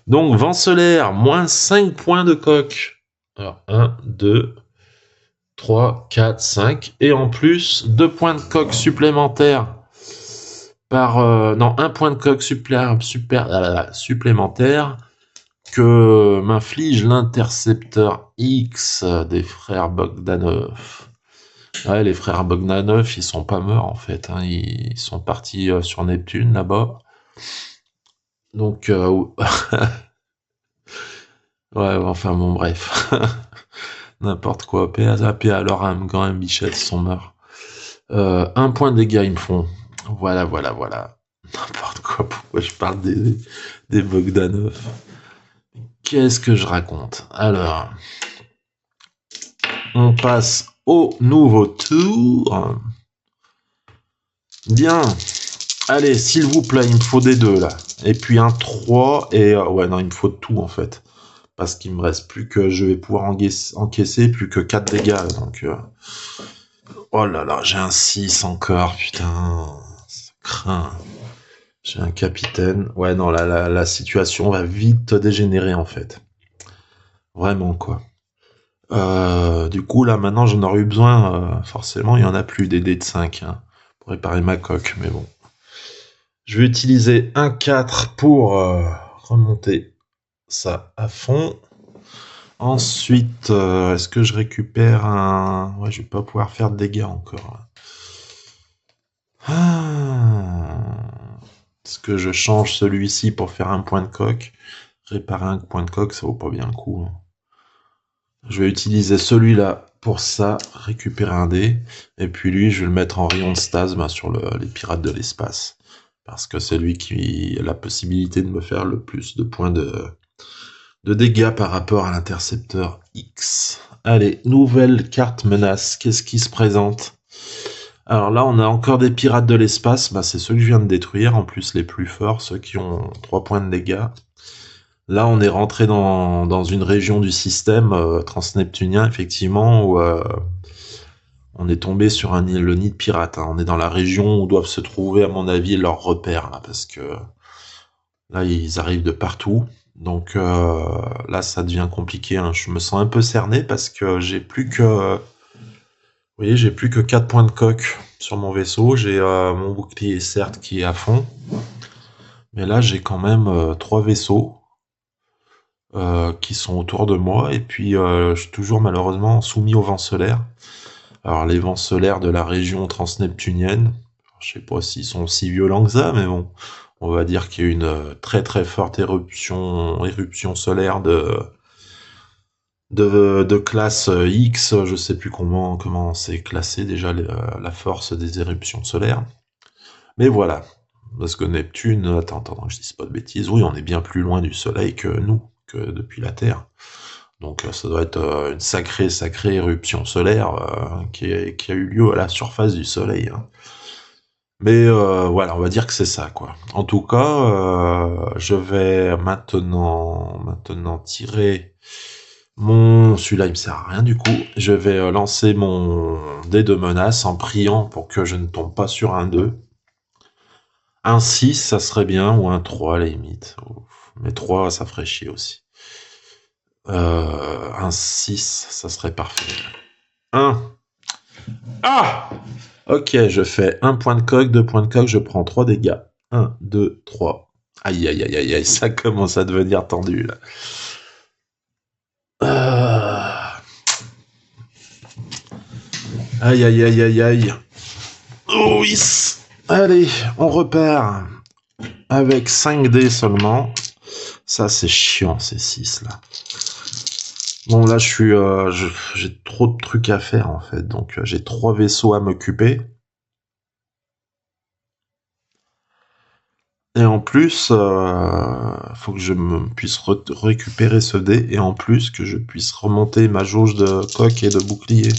Donc, vent solaire, moins 5 points de coque. Alors, 1, 2, 3, 4, 5. Et en plus, 2 points de coque supplémentaires. Non, 1 point de coque supplémentaire. Que m'inflige l'intercepteur X des frères Bogdanov. Ouais, les frères Bogdanov, ils sont pas morts en fait. Hein. Ils sont partis sur Neptune là-bas. Donc, ouais, enfin bon, bref. N'importe quoi. Paix à leur âme, quand même, Bichette, ils sont morts. Un point de dégâts, ils me font. Voilà. N'importe quoi, pourquoi je parle des Bogdanov. Qu'est-ce que je raconte? Alors, on passe au nouveau tour. Bien. Allez, s'il vous plaît, il me faut des 2 là. Et puis un 3 et... ouais, non, il me faut tout en fait. Parce qu'il me reste plus que... Je vais pouvoir encaisser plus que 4 dégâts. Donc... Oh là là, j'ai un 6 encore, putain. Ça craint. J'ai un capitaine. Ouais, non, la situation va vite dégénérer en fait. Vraiment, quoi. Du coup, là, maintenant, j'en aurais eu besoin. Forcément, il n'y en a plus des dés de 5 hein, pour réparer ma coque, mais bon. Je vais utiliser un 4 pour remonter ça à fond. Ensuite, est-ce que je récupère un... Ouais, je vais pas pouvoir faire de dégâts encore. Est-ce que je change celui-ci pour faire un point de coque? Réparer un point de coque, ça vaut pas bien le coup. Je vais utiliser celui-là pour ça, récupérer un dé. Et puis lui, je vais le mettre en rayon de stase sur les pirates de l'espace. Parce que c'est lui qui a la possibilité de me faire le plus de points de dégâts par rapport à l'intercepteur X. Allez, nouvelle carte menace. Qu'est-ce qui se présente? Alors là, on a encore des pirates de l'espace. C'est ceux que je viens de détruire. En plus, les plus forts, ceux qui ont 3 points de dégâts. Là, on est rentré dans une région du système transneptunien, effectivement, où on est tombé sur le nid de pirates. On est dans la région où doivent se trouver, à mon avis, leurs repères, là, parce que là, ils arrivent de partout. Donc là, ça devient compliqué. Hein. Je me sens un peu cerné parce que j'ai plus que... Vous voyez, j'ai plus que 4 points de coque sur mon vaisseau. J'ai mon bouclier, certes, qui est à fond. Mais là, j'ai quand même 3 vaisseaux qui sont autour de moi. Et puis, je suis toujours malheureusement soumis aux vents solaires. Alors, les vents solaires de la région transneptunienne, je sais pas s'ils sont si violents que ça, mais bon, on va dire qu'il y a une très très forte éruption solaire de classe X, je sais plus comment c'est classé déjà la force des éruptions solaires. Mais voilà, parce que Neptune, attends, que je dise pas de bêtises, oui, on est bien plus loin du Soleil que nous, que depuis la Terre. Donc ça doit être une sacrée éruption solaire qui a eu lieu à la surface du Soleil. Hein. Mais voilà, on va dire que c'est ça, quoi. En tout cas, je vais maintenant tirer celui-là, il me sert à rien du coup. Je vais lancer mon dé de menace en priant pour que je ne tombe pas sur un 2. Un 6, ça serait bien, ou un 3 à la limite. Mais 3, ça ferait chier aussi. Un 6, ça serait parfait. 1. Ah! Ok, je fais 1 point de coque, 2 points de coque, je prends 3 dégâts. 1, 2, 3. Aïe, aïe, aïe, aïe, aïe, ça commence à devenir tendu, là. Aïe, aïe, aïe, aïe, aïe. Oh, oui. Allez, on repart avec 5 dés seulement. Ça, c'est chiant, ces 6, là. Bon, là, j'ai trop de trucs à faire, en fait. Donc, j'ai 3 vaisseaux à m'occuper. Et en plus, faut que je puisse récupérer ce dé. Et en plus, que je puisse remonter ma jauge de coque et de bouclier.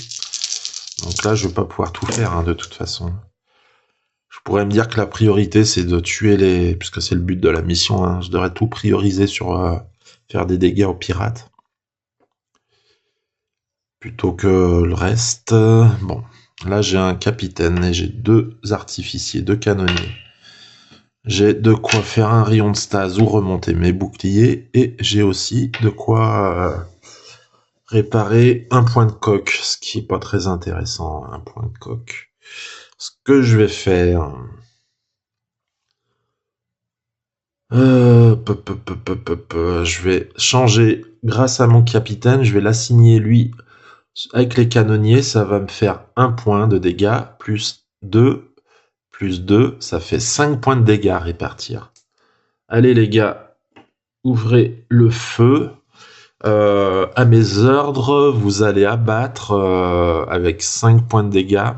Donc là, je vais pas pouvoir tout faire, hein, de toute façon. Je pourrais me dire que la priorité, c'est de tuer puisque c'est le but de la mission, hein. Je devrais tout prioriser sur faire des dégâts aux pirates. Plutôt que le reste. Bon, là, j'ai un capitaine et j'ai 2 artificiers, 2 canonniers. J'ai de quoi faire un rayon de stase ou remonter mes boucliers. Et j'ai aussi de quoi réparer un point de coque, ce qui est pas très intéressant, un point de coque. Ce que je vais faire... je vais changer, grâce à mon capitaine, je vais l'assigner lui avec les canonniers, ça va me faire 1 point de dégâts, plus 2, ça fait 5 points de dégâts à répartir. Allez les gars, ouvrez le feu. À mes ordres, vous allez abattre avec 5 points de dégâts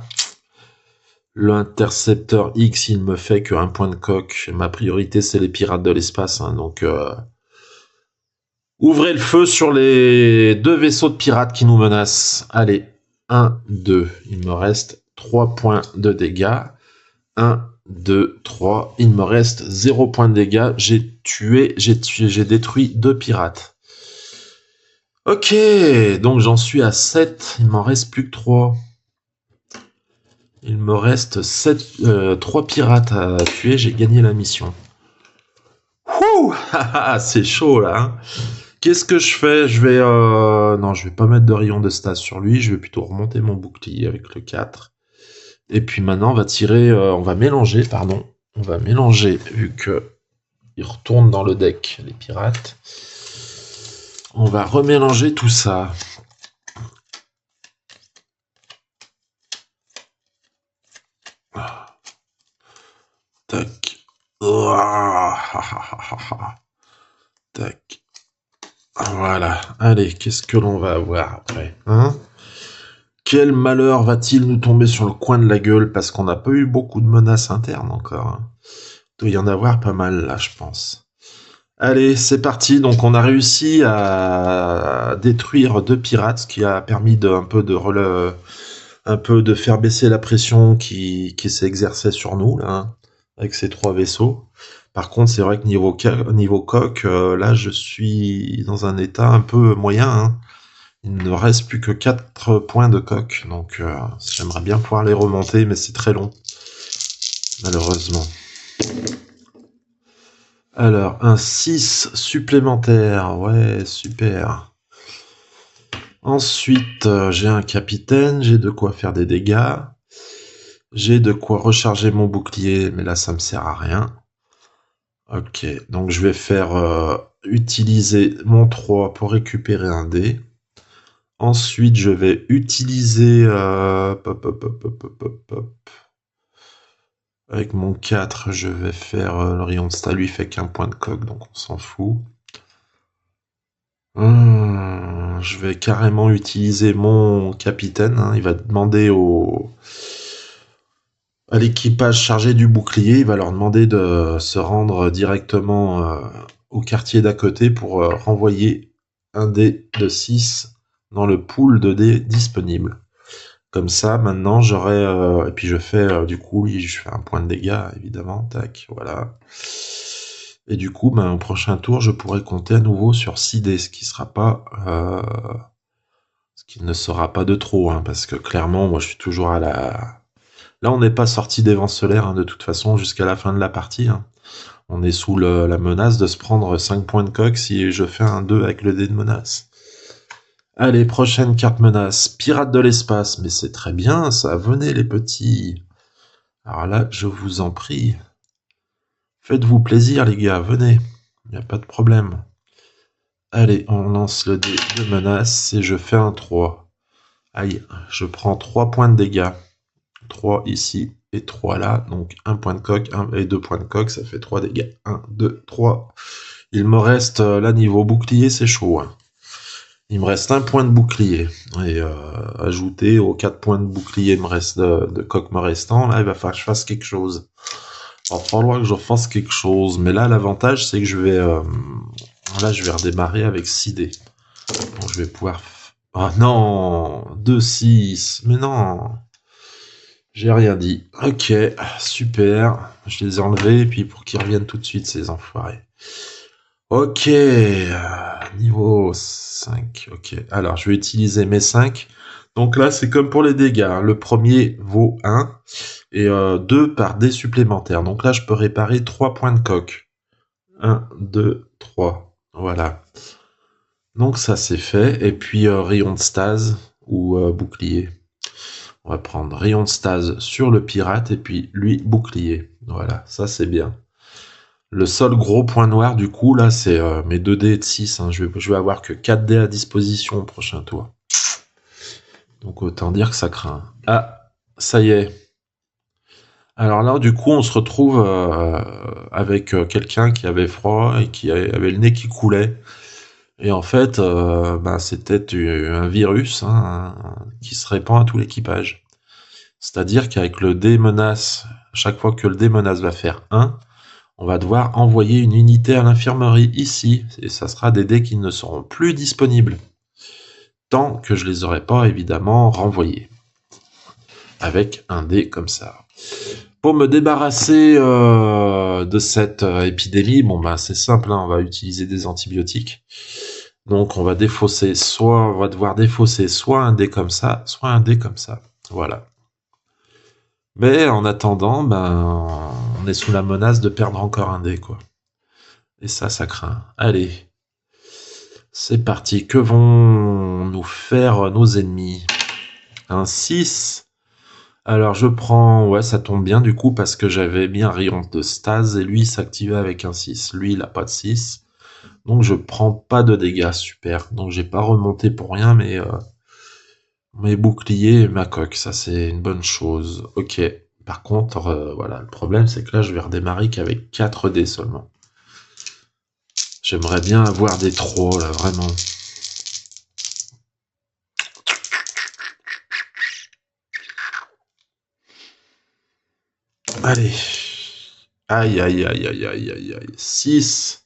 L'intercepteur X, il me fait que 1 point de coque. Ma priorité, c'est les pirates de l'espace. Hein, donc, ouvrez le feu sur les 2 vaisseaux de pirates qui nous menacent. Allez, 1, 2. Il me reste 3 points de dégâts. 1, 2, 3. Il me reste 0 points de dégâts. J'ai détruit 2 pirates. Ok, donc j'en suis à 7. Il m'en reste plus que 3. Il me reste 3 pirates à tuer. J'ai gagné la mission. Ouh, c'est chaud là. Hein. Qu'est-ce que je fais? Je vais... Non, je vais pas mettre de rayon de stats sur lui. Je vais plutôt remonter mon bouclier avec le 4. Et puis maintenant, on va tirer... on va mélanger, pardon. On va mélanger, vu que ils retournent dans le deck, les pirates. On va remélanger tout ça. Tac. Tac. Voilà. Allez, qu'est-ce que l'on va avoir après, hein? Quel malheur va-t-il nous tomber sur le coin de la gueule, parce qu'on n'a pas eu beaucoup de menaces internes encore. Hein. Il doit y en avoir pas mal là, je pense. Allez, c'est parti. Donc on a réussi à détruire 2 pirates, ce qui a permis un peu de faire baisser la pression qui s'exerçait sur nous là, hein, avec ces 3 vaisseaux. Par contre, c'est vrai que niveau coque, là, je suis dans un état un peu moyen. Hein. Il ne reste plus que 4 points de coque, donc j'aimerais bien pouvoir les remonter, mais c'est très long, malheureusement. Alors, un 6 supplémentaire, ouais, super. Ensuite, j'ai un capitaine, j'ai de quoi faire des dégâts. J'ai de quoi recharger mon bouclier, mais là, ça me sert à rien. Ok, donc je vais faire utiliser mon 3 pour récupérer un dé. Ensuite, je vais utiliser... Avec mon 4, je vais faire... le rayon de stats, lui, fait qu'un point de coque, donc on s'en fout. Je vais carrément utiliser mon capitaine. Hein. Il va demander à l'équipage chargé du bouclier, il va leur demander de se rendre directement au quartier d'à côté pour renvoyer un dé de 6 dans le pool de dés disponible. Comme ça, maintenant, j'aurai... et puis je fais, du coup, je fais un point de dégâts, évidemment. Tac, voilà. Et du coup, au prochain tour, je pourrai compter à nouveau sur 6 dés, ce qui sera pas... ce qui ne sera pas de trop, hein, parce que clairement, moi, je suis toujours à la... Là, on n'est pas sorti des vents solaires, hein, de toute façon, jusqu'à la fin de la partie. Hein. On est sous la menace de se prendre 5 points de coque si je fais un 2 avec le dé de menace. Allez, prochaine carte menace. Pirates de l'espace. Mais c'est très bien, ça. Venez, les petits. Alors là, je vous en prie. Faites-vous plaisir, les gars. Venez. Il n'y a pas de problème. Allez, on lance le dé de menace et je fais un 3. Aïe, je prends 3 points de dégâts. 3 ici et 3 là. Donc 1 point de coque et 2 points de coque, ça fait 3 dégâts. 1, 2, 3. Il me reste, là, niveau bouclier, c'est chaud. Hein. Il me reste 1 point de bouclier. Et ajouté aux 4 points de bouclier de coque me restant, là, il va falloir que je fasse quelque chose. Il va falloir que je fasse quelque chose. Mais là, l'avantage, c'est que je vais... là, je vais redémarrer avec 6 dés. Donc, je vais pouvoir... Ah non 2, 6. Mais non. J'ai rien dit. Ok, super. Je les ai enlevés, et puis pour qu'ils reviennent tout de suite, ces enfoirés. Ok, niveau 5. Ok, alors je vais utiliser mes 5. Donc là, c'est comme pour les dégâts. Le premier vaut 1, et 2 par dés supplémentaires. Donc là, je peux réparer 3 points de coque. 1, 2, 3. Voilà. Donc ça, c'est fait. Et puis, rayon de stase ou bouclier. On va prendre rayon de stase sur le pirate et puis lui, bouclier. Voilà, ça c'est bien. Le seul gros point noir du coup, là, c'est mes 2 dés de 6. Hein. Je vais avoir que 4 dés à disposition au prochain tour. Donc autant dire que ça craint. Ah, ça y est. Alors là, du coup, on se retrouve avec quelqu'un qui avait froid et qui avait le nez qui coulait. Et en fait, c'était un virus, hein, qui se répand à tout l'équipage. C'est-à-dire qu'avec le dé menace, chaque fois que le dé menace va faire 1, on va devoir envoyer une unité à l'infirmerie ici. Et ça sera des dés qui ne seront plus disponibles. Tant que je les aurai pas, évidemment, renvoyés. Avec un dé comme ça. Pour me débarrasser de cette épidémie, bon ben c'est simple, hein, on va utiliser des antibiotiques. Donc on va défausser, on va devoir défausser soit un dé comme ça, soit un dé comme ça. Voilà. Mais en attendant, ben on est sous la menace de perdre encore un dé, quoi. Et ça craint. Allez. C'est parti. Que vont nous faire nos ennemis? Un 6. Alors je prends, ouais ça tombe bien du coup parce que j'avais mis un rayon de stase et lui il s'activait avec un 6. Lui il a pas de 6. Donc je prends pas de dégâts, super. Donc j'ai pas remonté pour rien mais mes boucliers et ma coque, ça c'est une bonne chose. Ok, par contre voilà, le problème c'est que là je vais redémarrer qu'avec 4 dés seulement. J'aimerais bien avoir des trolls là, vraiment. Allez. Aïe, aïe, aïe, aïe, aïe, aïe, aïe. 6.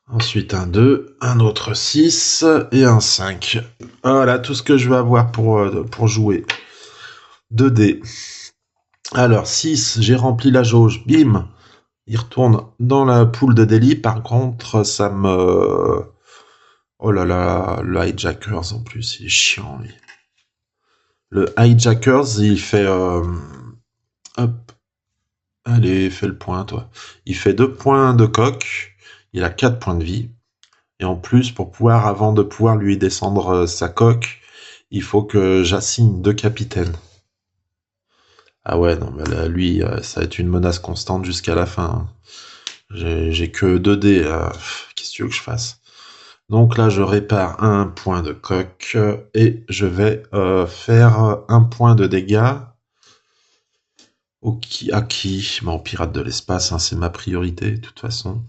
Ensuite un 2, un autre 6 et un 5. Voilà tout ce que je vais avoir pour jouer. 2 dés. Alors 6, j'ai rempli la jauge. Bim. Il retourne dans la poule de délit. Par contre, ça me... Oh là là, le hijackers en plus, il est chiant lui. Le hijackers, il fait... Hop. Allez, fais le point, toi. Il fait 2 points de coque. Il a 4 points de vie. Et en plus, avant de pouvoir lui descendre sa coque, il faut que j'assigne 2 capitaines. Ah ouais, non, mais là, lui, ça va être une menace constante jusqu'à la fin. J'ai que 2 dés. Qu'est-ce que tu veux que je fasse? Donc là, je répare un point de coque et je vais faire un point de dégâts. À qui? Au pirate de l'espace, hein, c'est ma priorité, de toute façon.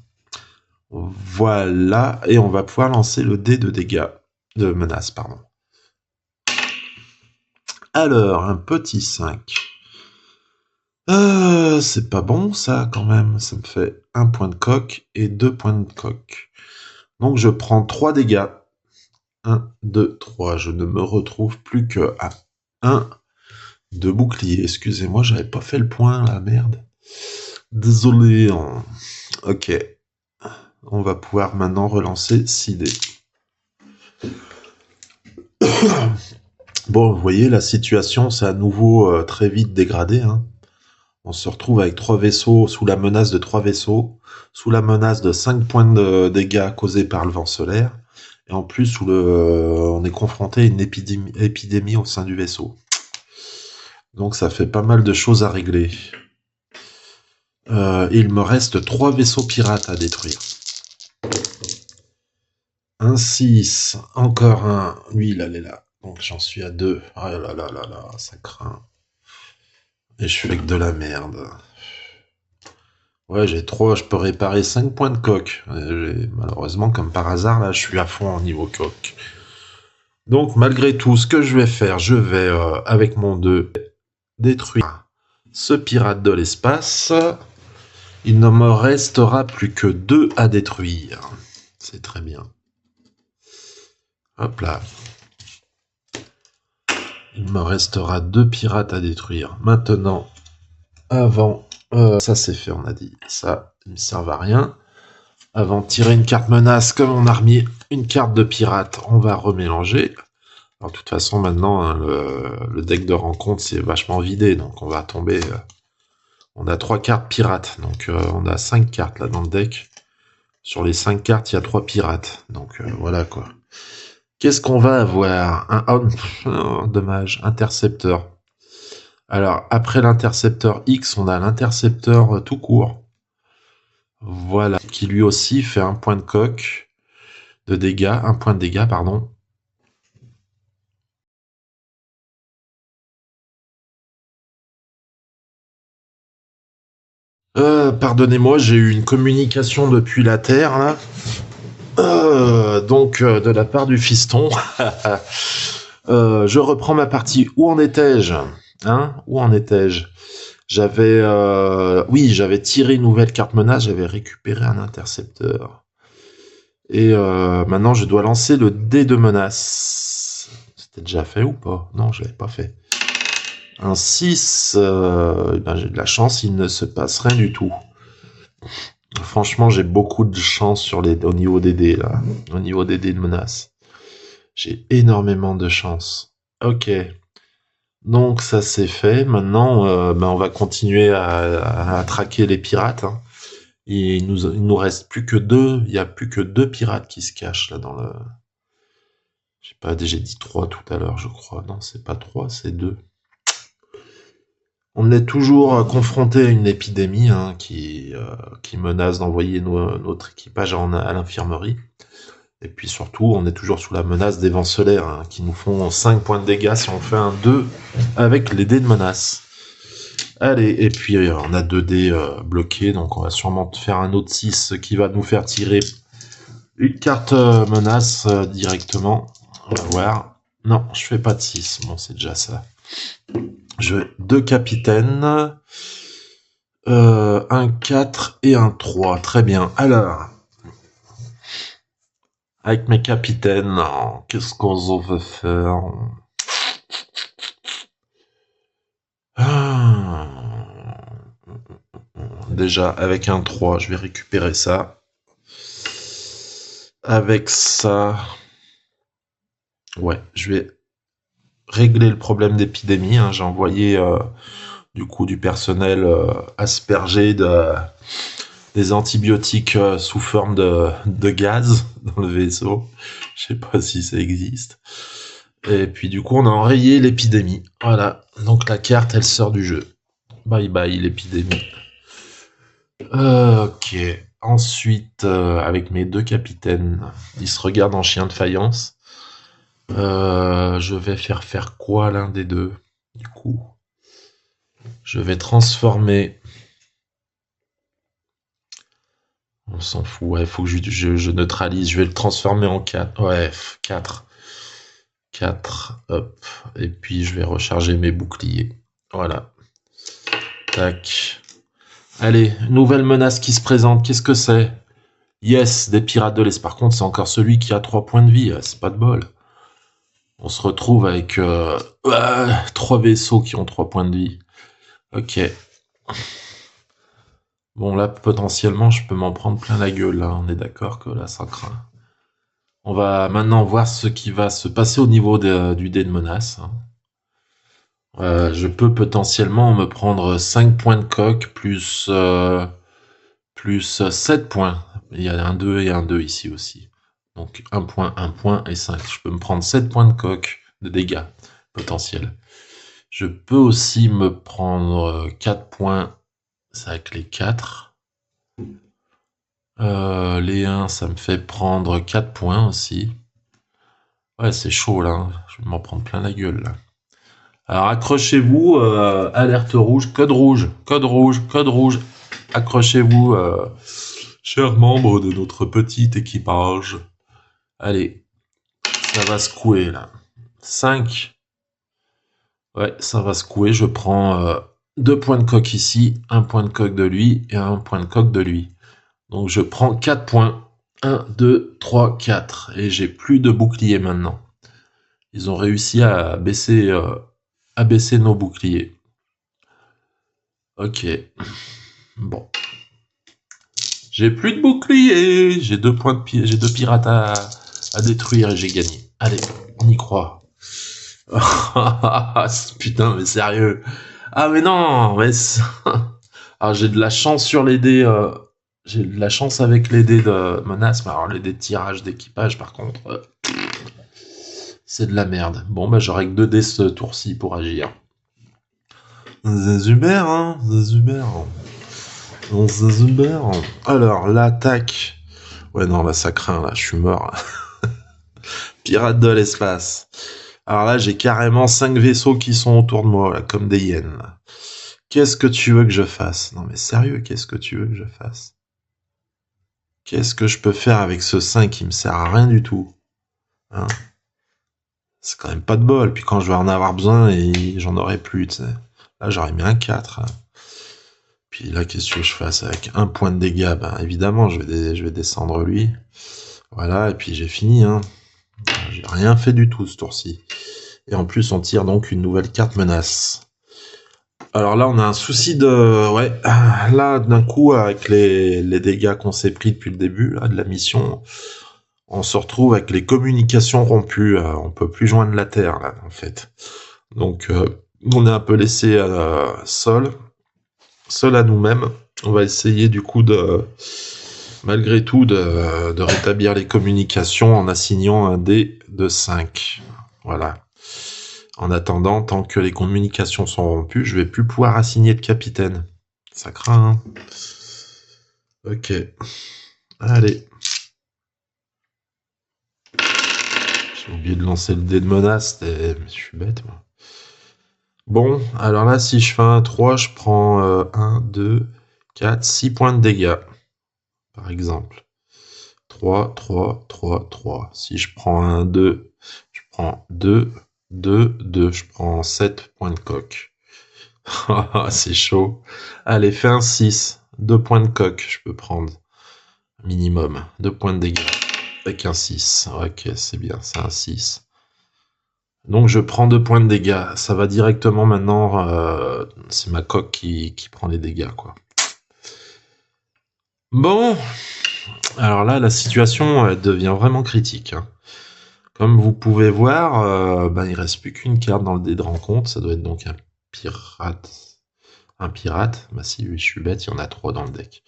Voilà, et on va pouvoir lancer le dé de dégâts, de menace, pardon. Alors, un petit 5. C'est pas bon ça quand même, ça me fait 1 point de coque et 2 points de coque. Donc je prends 3 dégâts. 1, 2, 3, je ne me retrouve plus que à 1 de bouclier. Excusez-moi, j'avais pas fait le point là, merde. Désolé. Ok. On va pouvoir maintenant relancer 6 dés. Bon, vous voyez, la situation s'est à nouveau très vite dégradée. Hein. On se retrouve avec 3 vaisseaux, sous la menace de 3 vaisseaux, sous la menace de 5 points de dégâts causés par le vent solaire, et en plus, on est confronté à une épidémie au sein du vaisseau. Donc ça fait pas mal de choses à régler. Il me reste 3 vaisseaux pirates à détruire. Un 6, encore un. Lui, il allait là. Donc j'en suis à 2. Ah là là là là, ça craint. Et je fais que de la merde. Ouais, j'ai 3, je peux réparer 5 points de coque. Malheureusement, comme par hasard, là, je suis à fond en niveau coque. Donc, malgré tout, ce que je vais faire, je vais, avec mon 2, détruire ce pirate de l'espace. Il ne me restera plus que 2 à détruire. C'est très bien. Hop là. Il me restera 2 pirates à détruire. Maintenant, avant... ça c'est fait, on a dit. Ça ne me sert à rien. Avant de tirer une carte menace, comme on a remis une carte de pirate, on va remélanger. Alors de toute façon, maintenant, hein, le deck de rencontre, c'est vachement vidé. Donc on va tomber... on a 3 cartes pirates. Donc on a 5 cartes là dans le deck. Sur les 5 cartes, il y a 3 pirates. Donc voilà quoi. Qu'est-ce qu'on va avoir? Oh, dommage, intercepteur. Alors, après l'intercepteur X, on a l'intercepteur tout court. Voilà, qui lui aussi fait un point de coque de dégâts, un point de dégâts, pardon. Pardonnez-moi, j'ai eu une communication depuis la Terre, là. Donc, de la part du fiston. Je reprends ma partie. Où en étais-je? Hein? Où en étais-je? J'avais... oui, j'avais tiré une nouvelle carte menace, j'avais récupéré un intercepteur. Et maintenant, je dois lancer le dé de menace. C'était déjà fait ou pas? Non, je l'avais pas fait. Un 6, ben, j'ai de la chance, il ne se passe rien du tout. Franchement, j'ai beaucoup de chance au niveau des dés, là. Au niveau des dés de menace. J'ai énormément de chance. Ok. Donc, ça c'est fait. Maintenant, ben, on va continuer à traquer les pirates. Hein. Et il nous reste plus que deux. Il y a plus que deux pirates qui se cachent, là, dans le... Je sais pas, j'ai dit 3 tout à l'heure, je crois. Non, c'est pas 3, c'est 2. On est toujours confronté à une épidémie hein, qui menace d'envoyer notre équipage à l'infirmerie. Et puis surtout, on est toujours sous la menace des vents solaires hein, qui nous font 5 points de dégâts si on fait un 2 avec les dés de menace. Allez, et puis on a 2 dés bloqués, donc on va sûrement faire un autre 6 qui va nous faire tirer une carte menace directement. On va voir. Non, je fais pas de 6. Bon, c'est déjà ça. Je 2 capitaines. Un 4 et un 3. Très bien. Alors, avec mes capitaines, qu'est-ce qu'on veut faire? Déjà, avec un 3, je vais récupérer ça. Avec ça... Ouais, je vais régler le problème d'épidémie. Hein. J'ai envoyé du coup du personnel aspergé des antibiotiques sous forme de gaz dans le vaisseau. Je sais pas si ça existe. Et puis du coup, on a enrayé l'épidémie. Voilà. Donc la carte, elle sort du jeu. Bye bye l'épidémie. Ok. Ensuite, avec mes 2 capitaines, ils se regardent en chien de faïence. Je vais faire quoi l'un des deux? Du coup, je vais transformer... On s'en fout, ouais, faut que je neutralise. Je vais le transformer en 4. Ouais, 4. 4, hop. Et puis je vais recharger mes boucliers. Voilà. Tac. Allez, nouvelle menace qui se présente. Qu'est-ce que c'est? Yes, des pirates de l'Est. Par contre, c'est encore celui qui a 3 points de vie. C'est pas de bol. On se retrouve avec 3 vaisseaux qui ont 3 points de vie. Ok. Bon, là, potentiellement, je peux m'en prendre plein la gueule. Là. On est d'accord que là, ça craint. On va maintenant voir ce qui va se passer au niveau du dé de menace. Je peux potentiellement me prendre 5 points de coque plus 7 points. Il y a un 2 et un 2 ici aussi. Donc 1 point et 5. Je peux me prendre 7 points de coque de dégâts potentiels. Je peux aussi me prendre 4 points. C'est avec les 4. Les 1, ça me fait prendre 4 points aussi. Ouais, c'est chaud là. Hein. Je vais m'en prendre plein la gueule là. Alors accrochez-vous, alerte rouge, code rouge, code rouge, code rouge. Accrochez-vous, chers membres de notre petit équipage. Allez, ça va secouer là. 5. Ouais, ça va secouer. Je prends 2 points de coque ici, 1 point de coque de lui et 1 point de coque de lui. Donc je prends 4 points. 1, 2, 3, 4. Et j'ai plus de bouclier maintenant. Ils ont réussi à baisser nos boucliers. Ok. Bon. J'ai plus de bouclier. J'ai 2 points de j'ai 2 pirates à détruire et j'ai gagné. Allez, on y croit. Putain, mais sérieux. Ah mais non, mais alors j'ai de la chance sur les dés. J'ai de la chance avec les dés de menace, mais alors les dés de tirage d'équipage par contre, c'est de la merde. Bon bah j'aurai que 2 dés ce tour-ci pour agir. Zézuber, hein, Zézuber. Zézuber. Alors l'attaque. Ouais non là ça craint là, je suis mort. Pirates de l'espace. Alors là j'ai carrément 5 vaisseaux qui sont autour de moi là, comme des hyènes. Là. Qu'est-ce que tu veux que je fasse? Non mais sérieux, qu'est-ce que tu veux que je fasse? Qu'est-ce que je peux faire avec ce 5 qui me sert à rien du tout? Hein? C'est quand même pas de bol. Puis quand je vais en avoir besoin, et j'en aurai plus, tu sais. Là, j'aurais mis un 4. Hein. Puis là, qu'est-ce que je fasse avec un point de dégâts? Ben, évidemment, je vais descendre lui. Voilà, et puis j'ai fini. Hein. J'ai rien fait du tout ce tour-ci. Et en plus, on tire donc une nouvelle carte menace. Alors là, on a un souci de... Ouais, là, d'un coup, avec les dégâts qu'on s'est pris depuis le début là, de la mission, on se retrouve avec les communications rompues. On peut plus joindre la Terre, là, en fait. Donc, on est un peu laissé seul à nous-mêmes. On va essayer, du coup, malgré tout, de rétablir les communications en assignant un dé de 5. Voilà. En attendant, tant que les communications sont rompues, je vais plus pouvoir assigner de capitaine. Ça craint, hein. Ok. Allez. J'ai oublié de lancer le dé de menace. Je suis bête, moi. Bon, alors là, si je fais un 3, je prends 1, 2, 4, 6 points de dégâts. Par exemple. 3, 3, 3, 3. Si je prends un 2, je prends 2, 2, 2. Je prends 7 points de coque. C'est chaud. Allez, fais un 6. 2 points de coque, je peux prendre. Minimum. 2 points de dégâts. Avec un 6. Ok, c'est bien, c'est un 6. Donc je prends 2 points de dégâts. Ça va directement maintenant. C'est ma coque qui prend les dégâts, quoi. Bon. Alors là, la situation devient vraiment critique. Hein. Comme vous pouvez voir, il reste plus qu'une carte dans le dé de rencontre. Ça doit être donc un pirate. Un pirate. Bah si, je suis bête, il y en a 3 dans le deck.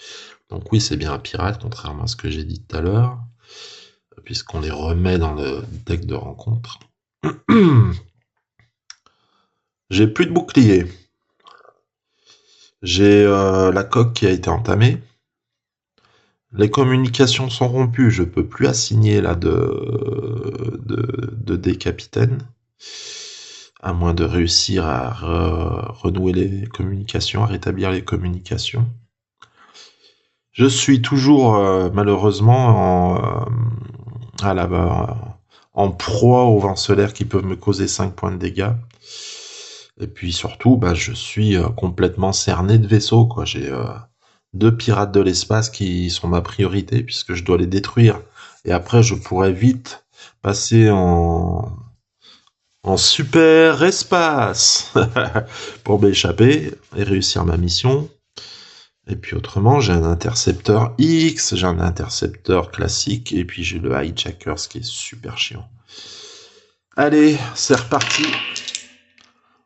Donc oui, c'est bien un pirate, contrairement à ce que j'ai dit tout à l'heure. Puisqu'on les remet dans le deck de rencontre. J'ai plus de bouclier. J'ai la coque qui a été entamée. Les communications sont rompues. Je peux plus assigner là de dés capitaine. À moins de réussir à renouer les communications, à rétablir les communications. Je suis toujours malheureusement en proie aux vents solaires qui peuvent me causer 5 points de dégâts. Et puis surtout, je suis complètement cerné de vaisseaux, quoi. J'ai 2 pirates de l'espace qui sont ma priorité, puisque je dois les détruire. Et après, je pourrais vite passer en super espace pour m'échapper et réussir ma mission. Et puis autrement, j'ai un intercepteur X, j'ai un intercepteur classique, et puis j'ai le hijacker, ce qui est super chiant. Allez, c'est reparti.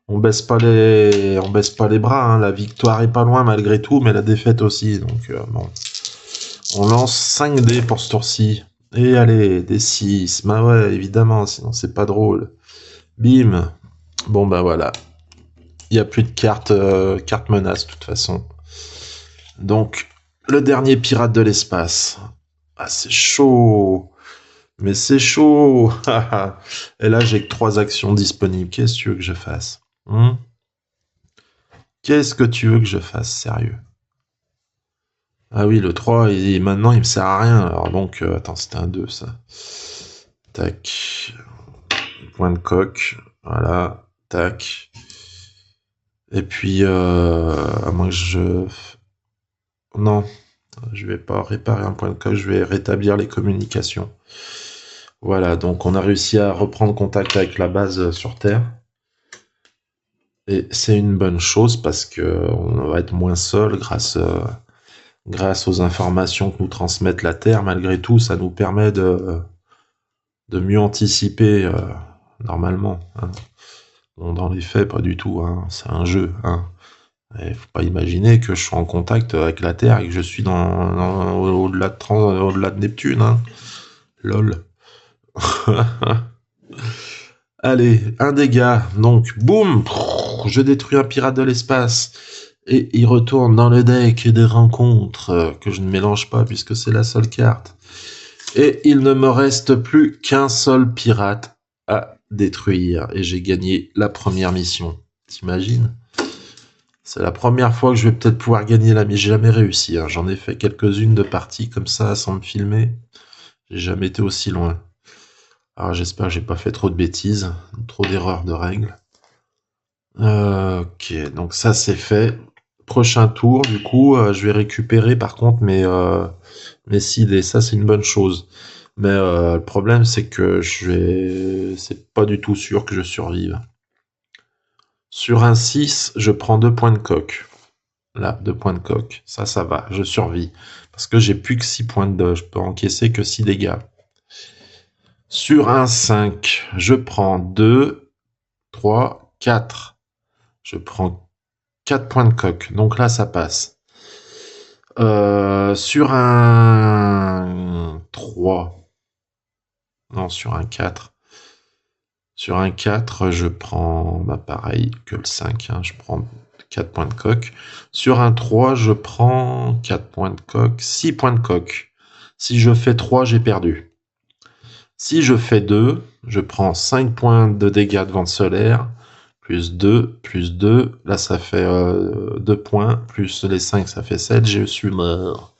On baisse pas les bras, hein. La victoire est pas loin malgré tout, mais la défaite aussi. Donc bon, on lance 5 dés pour ce tour-ci. Et allez, des 6. Bah ouais, évidemment, sinon c'est pas drôle. Bim. Bon voilà. Il n'y a plus de carte menace de toute façon. Donc, le dernier pirate de l'espace. Ah, c'est chaud. Mais c'est chaud. Et là, j'ai que 3 actions disponibles. Qu'est-ce que tu veux que je fasse? Qu'est-ce que tu veux que je fasse, sérieux? Ah oui, le 3, maintenant, il me sert à rien. Alors donc, attends, c'était un 2, ça. Tac. Point de coque. Voilà. Tac. Et puis, à moins que je... Non, je vais pas réparer un point de coque, je vais rétablir les communications. Voilà, donc on a réussi à reprendre contact avec la base sur Terre. Et c'est une bonne chose parce que on va être moins seul grâce aux informations que nous transmettent la Terre. Malgré tout, ça nous permet de mieux anticiper normalement. Hein. Bon, dans les faits, pas du tout. Hein. C'est un jeu. Hein. Il faut pas imaginer que je suis en contact avec la Terre et que je suis au-delà de Neptune. Hein. Lol. Allez, un dégât. Donc, boum, je détruis un pirate de l'espace. Et il retourne dans le deck des rencontres que je ne mélange pas puisque c'est la seule carte. Et il ne me reste plus qu'un seul pirate à détruire. Et j'ai gagné la première mission. T'imagines ? C'est la première fois que je vais peut-être pouvoir gagner la mission. J'ai jamais réussi. Hein. J'en ai fait quelques-unes de parties comme ça sans me filmer. J'ai jamais été aussi loin. Alors j'espère que j'ai pas fait trop de bêtises, trop d'erreurs de règles. Ok, donc ça c'est fait. Prochain tour, du coup, je vais récupérer par contre mes seeds et ça c'est une bonne chose. Mais le problème c'est que c'est pas du tout sûr que je survive. Sur un 6, je prends 2 points de coque. Là, 2 points de coque. Ça va, je survis. Parce que j'ai plus que 6 points de... Je peux encaisser que 6 dégâts. Sur un 5, je prends 2, 3, 4. Je prends 4 points de coque. Donc là, ça passe. Sur un 3. Non, sur un 4. Sur un 4, je prends pareil que le 5. Hein, je prends 4 points de coque. Sur un 3, je prends 4 points de coque, 6 points de coque. Si je fais 3, j'ai perdu. Si je fais 2, je prends 5 points de dégâts de vente solaire, plus 2, plus 2. Là, ça fait 2 points, plus les 5, ça fait 7. Je suis mort.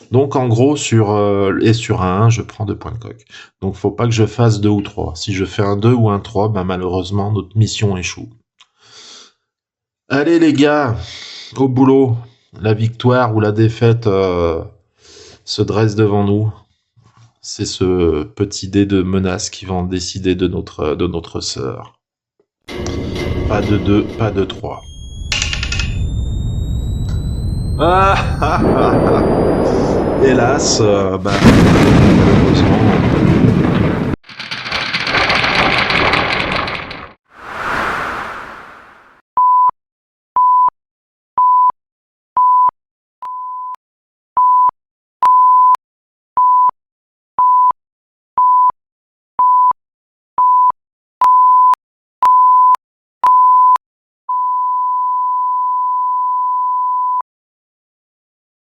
Donc, en gros, sur un 1, je prends 2 points de coque. Donc, faut pas que je fasse 2 ou 3. Si je fais un 2 ou un 3, malheureusement, notre mission échoue. Allez, les gars, au boulot. La victoire ou la défaite se dresse devant nous. C'est ce petit dé de menace qui va en décider de notre sœur. Pas de 2, pas de 3. Hélas,